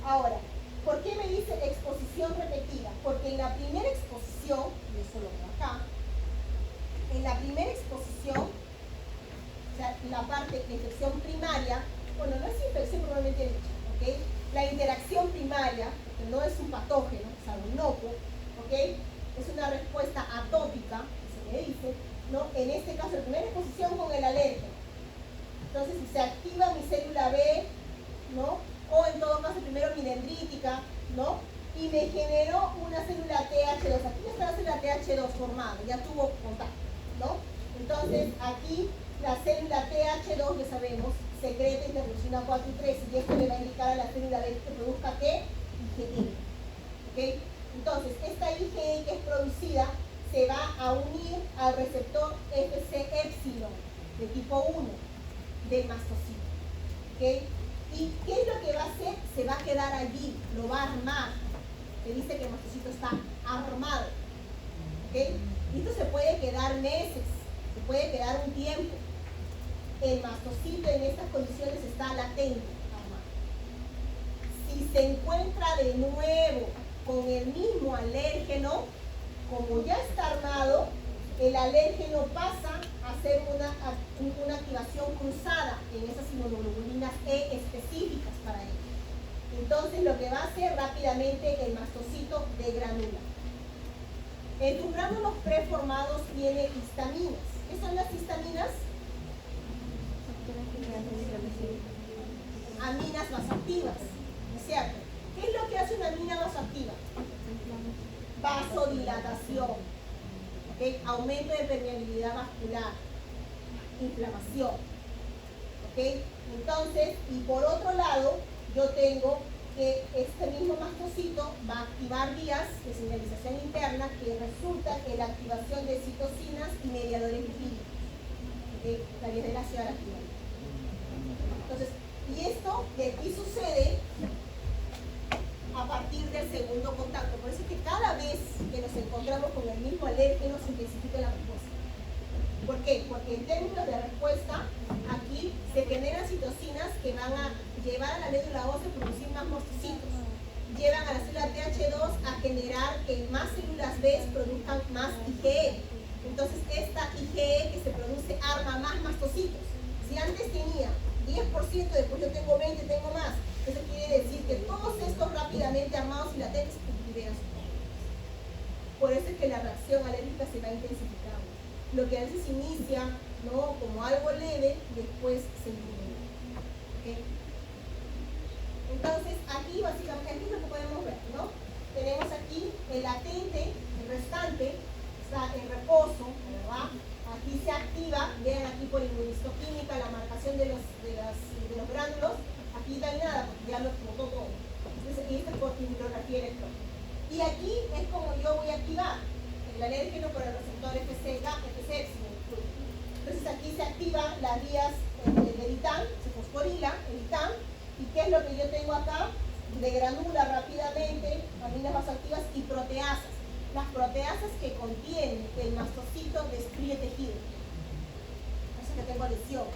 Ahora, ¿por qué me dice exposición repetida? Porque en la primera exposición, y eso lo veo acá, en la primera exposición, o sea, la parte de infección primaria, bueno, no es infección probablemente dicha, ¿ok? La interacción primaria, que no es un patógeno, es algo inocuo, ¿ok? Es una respuesta atópica, se me dice, ¿no? En este caso, la primera exposición con el alérgeno. Entonces, si se activa mi célula B, ¿no? O en todo caso, primero mi dendrítica, ¿no? Y me generó una célula TH2. Aquí está la célula TH2 formada, ya tuvo contacto, ¿no? Entonces, aquí la célula TH2, ya sabemos, secreta interleucina 4 y 3, y esto le va a indicar a la célula B que produzca ¿qué? IgE. ¿Okay? Entonces, esta IgE que es producida se va a unir al receptor Fc epsilon de tipo 1 del mastocito. ¿Okay? ¿Y qué es lo que va a hacer? Se va a quedar allí, lo va a armar. Se dice que el mastocito está armado. ¿Okay? Y esto se puede quedar meses, se puede quedar un tiempo. El mastocito en estas condiciones está latente, armado. Si se encuentra de nuevo con el mismo alérgeno, como ya está armado, el alérgeno pasa a hacer una activación cruzada en esas inmunoglobulinas E específicas para él. Entonces lo que va a hacer rápidamente el mastocito degranula. En tus gránulos preformados tiene histaminas. ¿Qué son las histaminas? Aminas vasoactivas, ¿no es cierto? ¿Qué es lo que hace una amina vasoactiva? Vasodilatación, ¿okay? Aumento de permeabilidad vascular, inflamación, ¿okay? Entonces, y por otro lado, yo tengo que este mismo mastocito va a activar vías de señalización interna que resultan en la activación de citocinas y mediadores lipídicos, ¿okay? La vía de la ciudad activa. Entonces, y esto de aquí sucede a partir del segundo contacto. Por eso es que cada vez que nos encontramos con el mismo alérgeno se intensifica la respuesta. ¿Por qué? Porque en términos de respuesta, aquí Se generan citocinas que van a llevar a la médula ósea a producir más mastocitos. Llevan a la célula TH2 a generar que más células B produzcan más IgE. Entonces esta IgE que se produce arma más mastocitos. Si antes tenía 10%, después yo tengo 20, tengo más. Eso quiere decir que todos estos rápidamente armados y latentes liberan sus proteínas. Por eso es que la reacción alérgica se va intensificando. Lo que a veces inicia, ¿no?, como algo leve, después se incrementa. ¿Okay? Entonces, aquí básicamente, aquí es lo que podemos ver, ¿no? Tenemos aquí el latente, el restante, está en reposo, ¿verdad? Aquí se activa, vean aquí por inmunistoquímica la marcación de los gránulos. Aquí no hay nada, porque ya lo explotó todo. Entonces, aquí está por inmunografía electrónica. Y aquí es como yo voy a activar el alérgeno por el receptor FCX. Entonces, aquí se activan las vías del ITAM, se fosforila el ITAM. ¿Y qué es lo que yo tengo acá? Degranula rápidamente aminas vasoactivas y proteasas. Las proteasas que contienen el mastocito destruye tejido. Por eso que tengo lesión.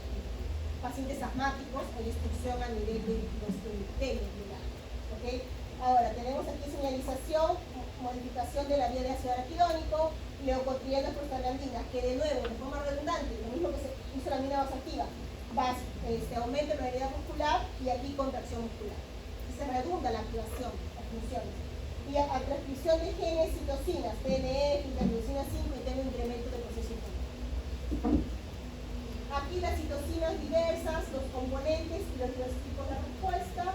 Pacientes asmáticos o destrucción a nivel de los epitelios. ¿Okay? Ahora, tenemos aquí señalización, modificación de la vía de ácido araquidónico, leucotrienos prostaglandinas, que de nuevo, de forma redundante, lo mismo que se usa la amina vasoactiva, aumenta la movilidad muscular y aquí contracción muscular. Se redunda la activación, las funciones. Y a transcripción de genes, citocinas, TNF, interleucina 5 y tengo incremento del proceso inflamatorio. Aquí las citocinas diversas, los componentes y los diversos tipos de respuesta.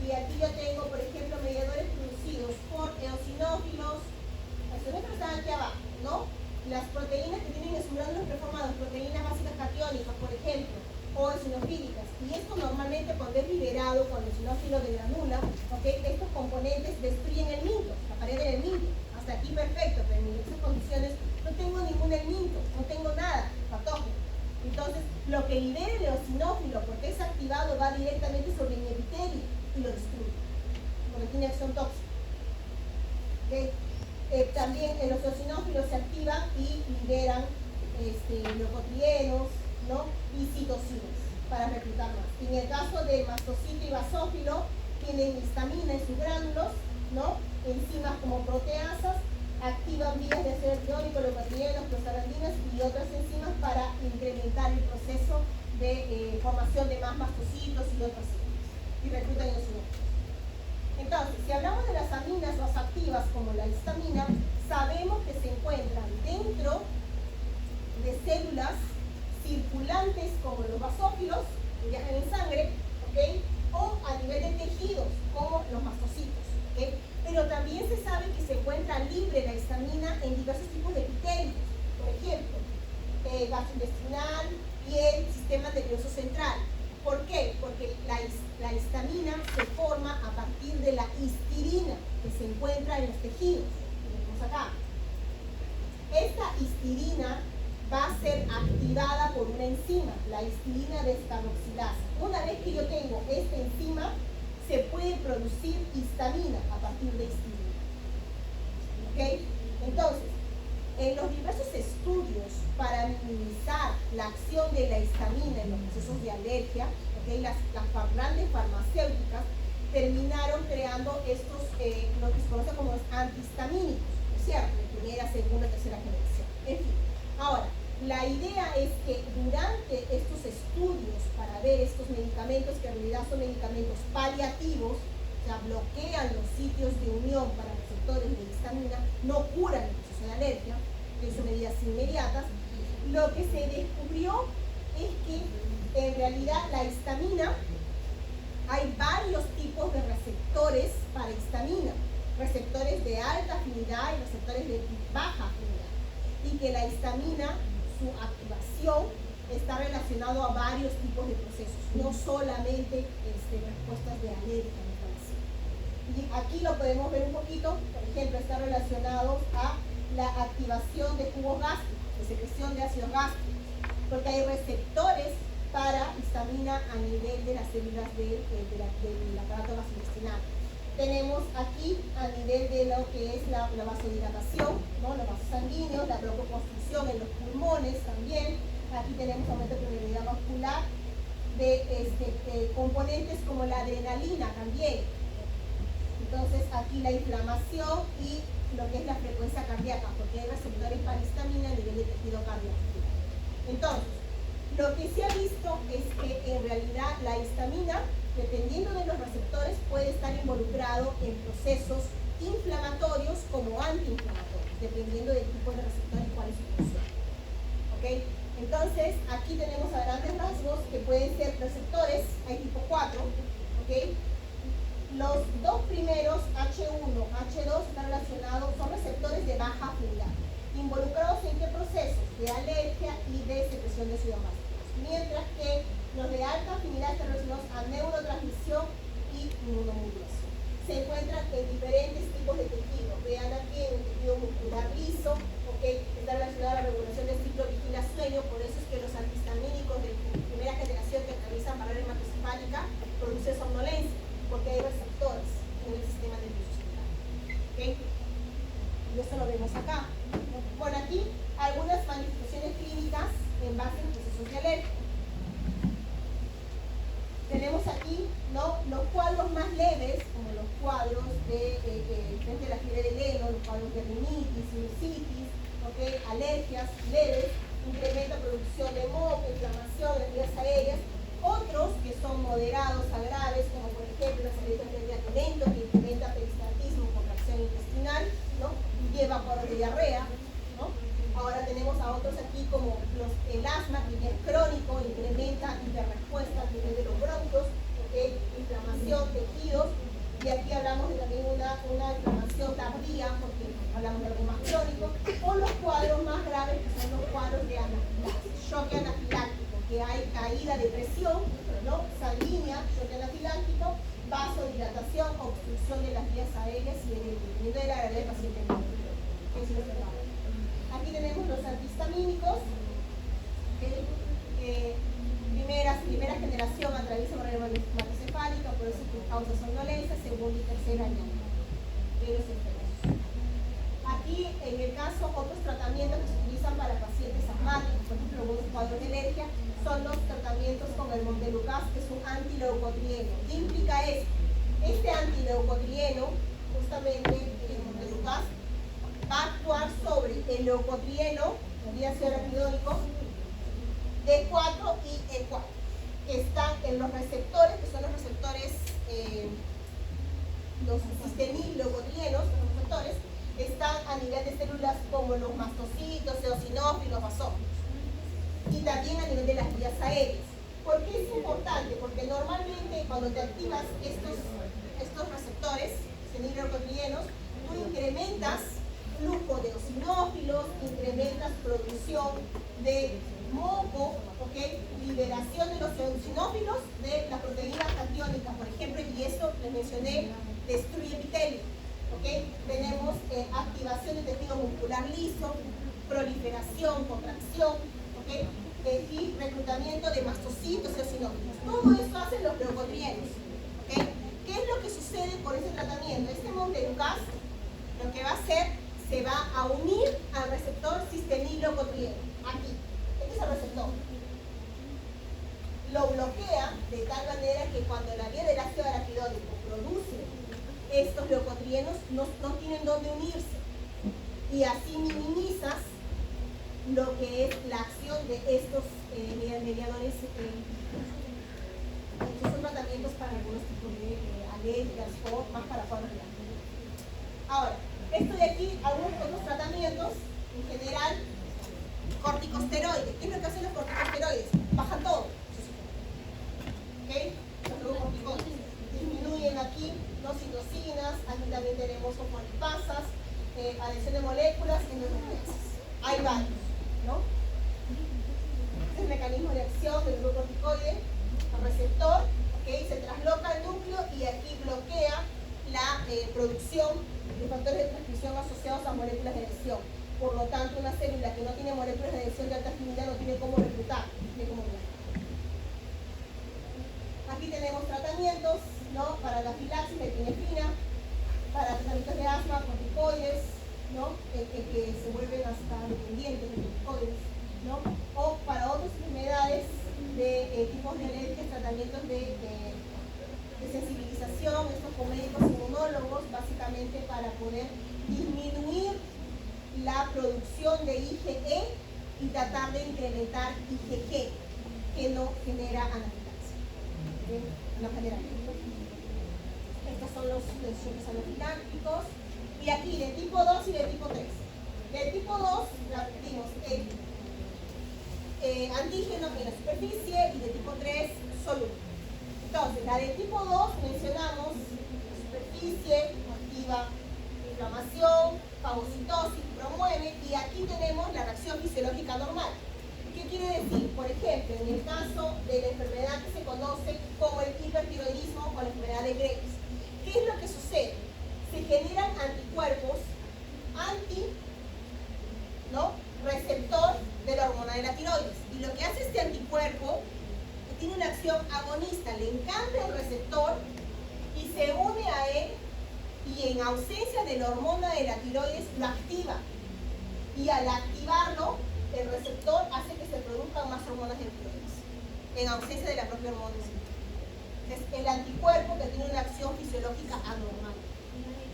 Y aquí yo tengo, por ejemplo, mediadores producidos por eosinófilos. Los eosinófilos están aquí abajo, ¿no? Las proteínas que tienen en sus gránulos preformados, proteínas básicas catiónicas, por ejemplo, o eosinofílicas. Y esto normalmente cuando es liberado con el eosinófilo de granula, ¿okay?, estos componentes destruyen el minto, la pared del minto. Hasta aquí perfecto, pero en esas condiciones no tengo ningún elminto, no tengo nada patógeno. Entonces, lo que libera el eosinófilo, porque es activado, va directamente sobre mi epitelio y lo destruye, porque tiene acción tóxica. ¿Okay? También los eosinófilos se activan y liberan leucotrienos, ¿no?, y citocinas para reclutar más. Y en el caso de mastocito y basófilo, tienen histamina en sus gránulos, ¿no?, enzimas como proteasas, activan vías de ácido araquidónico, leucotrienos, prostaglandinas y otras enzimas para incrementar el proceso de formación de más mastocitos y otras células, y reclutan eosinófilos. Entonces, si hablamos de las aminas vasoactivas como la histamina, sabemos que se encuentran dentro de células circulantes como los basófilos, que viajan en sangre, ¿okay?, o a nivel de tejidos como los mastocitos, ¿okay? Pero también se sabe que se encuentra libre la histamina en diversos tipos de epitelios, por ejemplo, gastrointestinal, piel, sistema nervioso central. ¿Por qué? Porque la histamina se forma a partir de la histirina que se encuentra en los tejidos, que vemos acá. Esta histirina va a ser activada por una enzima, la histirina descarboxilasa. Una vez que yo tengo esta enzima, se puede producir histamina a partir de histirina. ¿Okay? Entonces, en los diversos estudios para minimizar la acción de la histamina en los procesos de alergia, ¿okay?, las grandes farmacéuticas terminaron creando estos, lo que se conoce como los antihistamínicos, ¿no es cierto?, de primera, segunda, tercera generación. En fin, ahora, la idea es que durante estos estudios para ver estos medicamentos, que en realidad son medicamentos paliativos, o sea, bloquean los sitios de unión para receptores de histamina, no curan el proceso de alergia, que son medidas inmediatas, lo que se descubrió es que en realidad la histamina, hay varios tipos de receptores para histamina, receptores de alta afinidad y receptores de baja afinidad, y que la histamina, su activación está relacionado a varios tipos de procesos, no solamente respuestas de alergia. Y aquí lo podemos ver un poquito, por ejemplo, está relacionado a la activación de jugos gástricos, de secreción de ácidos gástricos, porque hay receptores para histamina a nivel de las células del aparato gastrointestinal. Tenemos aquí a nivel de lo que es la vasodilatación, ¿no?, los vasos sanguíneos, la broncoconstricción en los pulmones también. Aquí tenemos aumento de permeabilidad vascular de componentes como la adrenalina también. Entonces aquí la inflamación y lo que es la frecuencia cardíaca, porque hay receptores para histamina a nivel de tejido cardíaco. Entonces, lo que se ha visto es que en realidad la histamina, dependiendo de los receptores, puede estar involucrado en procesos inflamatorios como antiinflamatorios, dependiendo del tipo de receptor y cuál es su función. ¿Ok? Entonces, aquí tenemos a grandes rasgos que pueden ser receptores, hay tipo 4, ¿ok? Los dos primeros, H1, H2, están relacionados, son receptores de baja afinidad, involucrados en qué procesos, de alergia y de secreción de pseudomásticos, mientras que los de alta afinidad están relacionados a neurotransmisión y inmunomodulación. Se encuentran en diferentes tipos de tejido. Vean aquí en el tejido muscular liso, ¿okay? Está relacionado a la regulación del ciclo vigilia-sueño, por eso es que los antihistamínicos de primera generación que atraviesan barrera hematocefálica producen somnolencia, porque hay receptores en el sistema nervioso central. ¿Okay? Y eso lo vemos acá. Bueno, aquí algunas manifestaciones clínicas en base a procesos de alergia. Tenemos aquí, ¿no?, los cuadros más leves, como los cuadros de frente a la fiebre del heno, los cuadros de rinitis, sinusitis, ¿okay? Alergias leves, incrementa producción de moco, inflamación de las vías aéreas. Otros que son moderados a graves, como por ejemplo las alergias del diatomento, que incrementa peristaltismo, contracción intestinal, ¿no?, y evaporos de diarrea, ¿no? Ahora tenemos a otros aquí como el asma, que es crónico, incrementa hiperrespuesta a nivel de los bronquios, ¿okay? Inflamación, tejidos, y aquí hablamos de también una inflamación tardía, porque hablamos de algo más crónico, o los cuadros más graves, que son los cuadros de anafilaxis, shock anafiláctico, que hay caída de presión, ¿no?, sanguínea, shock anafiláctico, vasodilatación, obstrucción de las vías aéreas y en el dependiendo de la gravedad del paciente. Aquí tenemos los antihistamínicos, primera generación atraviesa barrera hematocefálica, por eso que causa somnolencia, segunda y tercera ya. Aquí, en el caso, otros tratamientos que se utilizan para pacientes asmáticos, por ejemplo, algunos cuadros de alergia, son los tratamientos con el montelukast, que es un antileucotrieno. ¿Qué implica esto? Este antileucotrieno, justamente el montelukast, va a actuar sobre el leucotrieno, el ácido arquidónico, D4 y E4, que están en los receptores, que son los receptores, los cistenil-leucotrienos, los receptores, están a nivel de células como los mastocitos, eosinófilos, basófilos, y también a nivel de las vías aéreas. ¿Por qué es importante? Porque normalmente cuando te activas estos receptores, cistenil-leucotrienos, tú incrementas flujo de eosinófilos, incrementas producción de moco, ¿okay? Liberación de los eosinófilos de las proteínas catiónicas, por ejemplo, y esto les mencioné, destruye epitelio, ¿okay? Tenemos activación del tejido muscular liso, proliferación, contracción, ¿okay? Y reclutamiento de mastocitos y eosinófilos. Todo eso hacen los leucotrienos, ¿okay? ¿Qué es lo que sucede con ese tratamiento? Este montelukast lo que va a hacer, se va a unir al receptor cistenil-leucotrieno, aquí. Este es el receptor. Lo bloquea de tal manera que cuando la vía del ácido arquidónico produce estos leucotrienos, no tienen dónde unirse. Y así minimizas lo que es la acción de estos mediadores. Estos son tratamientos para algunos tipos de alergias o más para cuadros de alergia. Ahora, esto de aquí, algunos otros tratamientos, en general, corticosteroides. ¿Qué es lo que hacen los corticosteroides? Bajan todo. ¿Ok? Los glucocorticoides. Disminuyen aquí dos citocinas, aquí también tenemos fosfolipasas, adhesión de moléculas endonucleasas. Hay varios, ¿no? Este es el mecanismo de acción del glucocorticoide, el receptor, ¿ok? Se trasloca al núcleo y aquí bloquea la producción de factores de transcripción asociados a moléculas de adhesión. Por lo tanto, una célula que no tiene moléculas de adhesión de alta afinidad no tiene cómo reclutar, no tiene cómo viajar. Aquí tenemos tratamientos, ¿no?, para la filaxis, la epinefrina, para tratamientos de asma, corticoides, ¿no?, que se vuelven hasta dependientes de corticoides, ¿no?, o para otras enfermedades de tipos de alergias, tratamientos de sensibilización, esto con médicos inmunólogos, básicamente para poder disminuir la producción de IgE y tratar de incrementar IgG, que no genera anafilaxia. No genera anafilaxia. Estos son los shocks anafilácticos. Y aquí de tipo 2 y de tipo 3. De tipo 2, repetimos, antígeno en la superficie, y de tipo 3, soluble. Entonces, la de tipo 2 mencionamos la superficie, activa inflamación, fagocitosis, promueve, y aquí tenemos la reacción fisiológica normal. ¿Qué quiere decir? Por ejemplo, en el caso de la enfermedad que se conoce como el hipertiroidismo o la enfermedad de Graves, ¿qué es lo que sucede? Se generan anticuerpos receptor de la hormona de la tiroides, y lo que hace este anticuerpo tiene una acción agonista, le encanta el receptor y se une a él, y en ausencia de la hormona de la tiroides lo activa, y al activarlo el receptor hace que se produzcan más hormonas de tiroides en ausencia de la propia hormona. Es el anticuerpo que tiene una acción fisiológica anormal,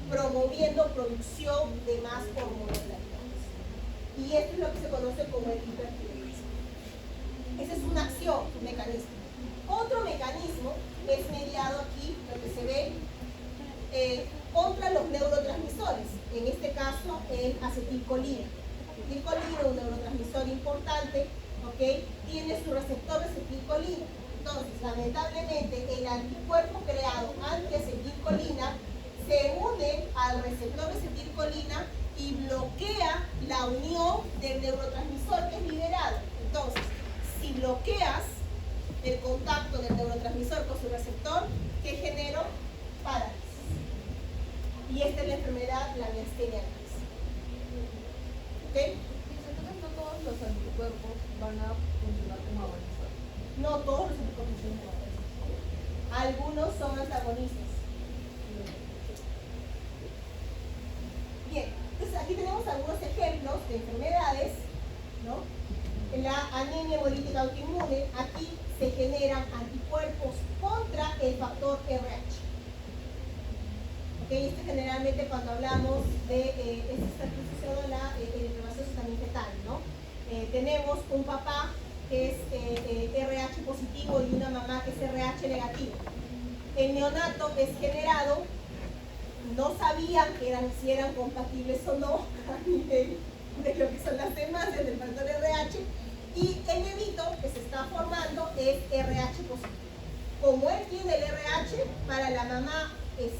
promoviendo producción de más hormonas de la tiroides. Y esto es lo que se conoce como el hipertiroidismo. Esa es una acción, un mecanismo. Otro mecanismo es mediado aquí, lo que se ve, contra los neurotransmisores. En este caso, el acetilcolina. Acetilcolina, un neurotransmisor importante, ¿okay? Tiene su receptor de acetilcolina. Entonces, lamentablemente, el anticuerpo creado antiacetilcolina se une al receptor de acetilcolina y bloquea la unión del neurotransmisor que es liberado. Entonces, si bloqueas el contacto del neurotransmisor con su receptor, ¿qué genero? Parálisis. Y esta es la enfermedad, la miastenia gravis. ¿Ok? Entonces no todos los anticuerpos van a funcionar como agonizadores. No todos los anticuerpos son agonistas. Algunos son antagonistas. Bien, entonces aquí tenemos algunos ejemplos de enfermedades, ¿no? En la anemia hemolítica autoinmune, aquí se generan anticuerpos contra el factor RH. ¿Okay? Esto generalmente cuando hablamos de esta exposición a la inflamación también fetal, ¿no? Tenemos un papá que es RH positivo y una mamá que es RH negativo. El neonato es generado, no sabían si eran compatibles o no a nivel de lo que son las enzimas del factor RH, y el bebito que se está formando es RH positivo. Como él tiene el RH, para la mamá es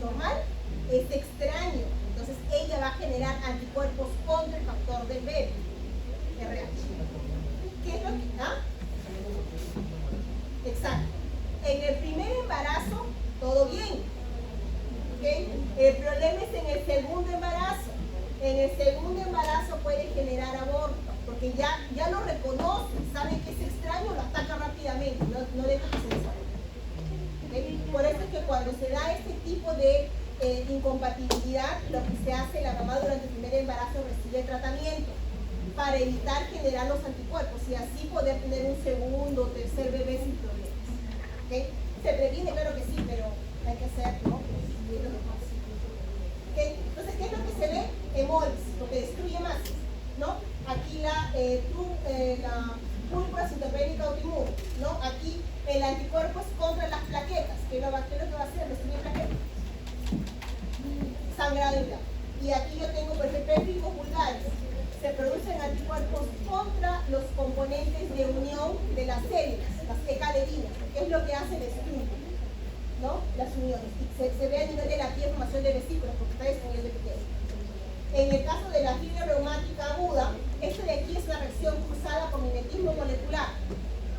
normal, es extraño, entonces ella va a generar anticuerpos contra el factor del bebé, RH. ¿Qué es lo que? ¿Ah? Exacto. En el primer embarazo, todo bien. ¿Okay? El problema es en el segundo embarazo. En el segundo embarazo puede generar aborto, porque ya lo reconoce, sabe que es extraño, lo ataca rápidamente, no deja que se desarrolle. ¿Okay? Por eso es que cuando se da este tipo de incompatibilidad, lo que se hace, la mamá durante el primer embarazo recibe tratamiento para evitar generar los anticuerpos y así poder tener un segundo o tercer bebé sin problemas. ¿Okay? Se previene, claro que sí, pero hay que hacer, ¿no? ¿Okay? Entonces, ¿qué es lo que se ve? Hemólisis, lo que destruye más, ¿no? Aquí la púrpura citopénica autoinmune, ¿no? Aquí el anticuerpo es contra las plaquetas, que es lo que va a hacer, destruye plaquetas. Sangrado interno. Y aquí yo tengo, por ejemplo, pépticos vulgares. Se producen anticuerpos contra los componentes de unión de las células, las ecaderinas, que es lo que hace el estudio, ¿no? Las uniones. Y se ve a nivel de la piel formación de vesículas, porque está destruyendo epitelio. En el caso de la fibra reumática aguda, esto de aquí es una reacción cruzada por mimetismo molecular.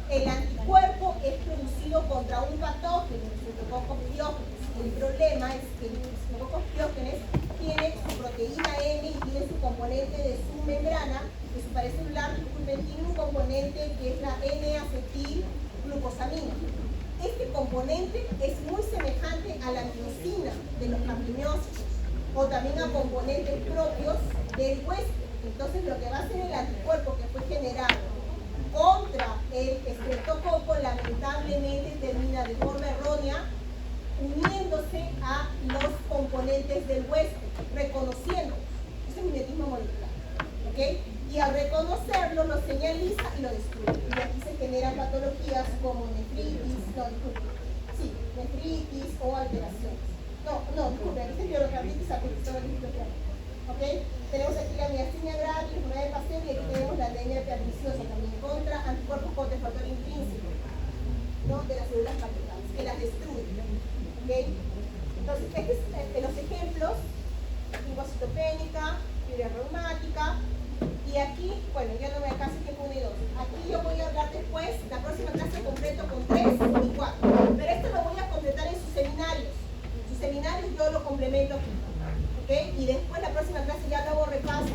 El anticuerpo es producido contra un patógeno, el Streptococcus pyogenes. El problema es que el Streptococcus pyogenes tiene su proteína N y tiene su componente de su membrana, de su pared celular, tiene un componente que es la N-acetilglucosamina. Este componente es muy semejante a la miosina de los campiñócitos o también a componentes propios del huésped. Entonces lo que va a hacer el anticuerpo que fue generado contra el estreptococo lamentablemente termina de forma errónea uniéndose a los componentes del huésped, reconociendo. Ese es mimetismo molecular. ¿Ok? Y al reconocerlo lo señaliza y lo destruye. Y aquí se generan patologías como nefritis, nefritis o alteraciones. Disculpe, aquí se piorocarditis, ¿ok? Tenemos aquí la miastenia gravis, la enfermedad de Pasteur, y aquí tenemos la anemia perniciosa también contra anticuerpos contra el factor intrínseco, ¿no? De las células paquetales, que las destruyen. ¿Ok? Entonces, estos son los ejemplos: linfocitopénica, fibra reumática. Y aquí, bueno, ya no me alcanza el tiempo 1 y 2. Aquí yo voy a hablar después, la próxima clase completo con 3 y 4. Pero esto lo voy a completar en sus seminarios. En sus seminarios yo lo complemento aquí. ¿Ok? Y después la próxima clase ya lo hago repaso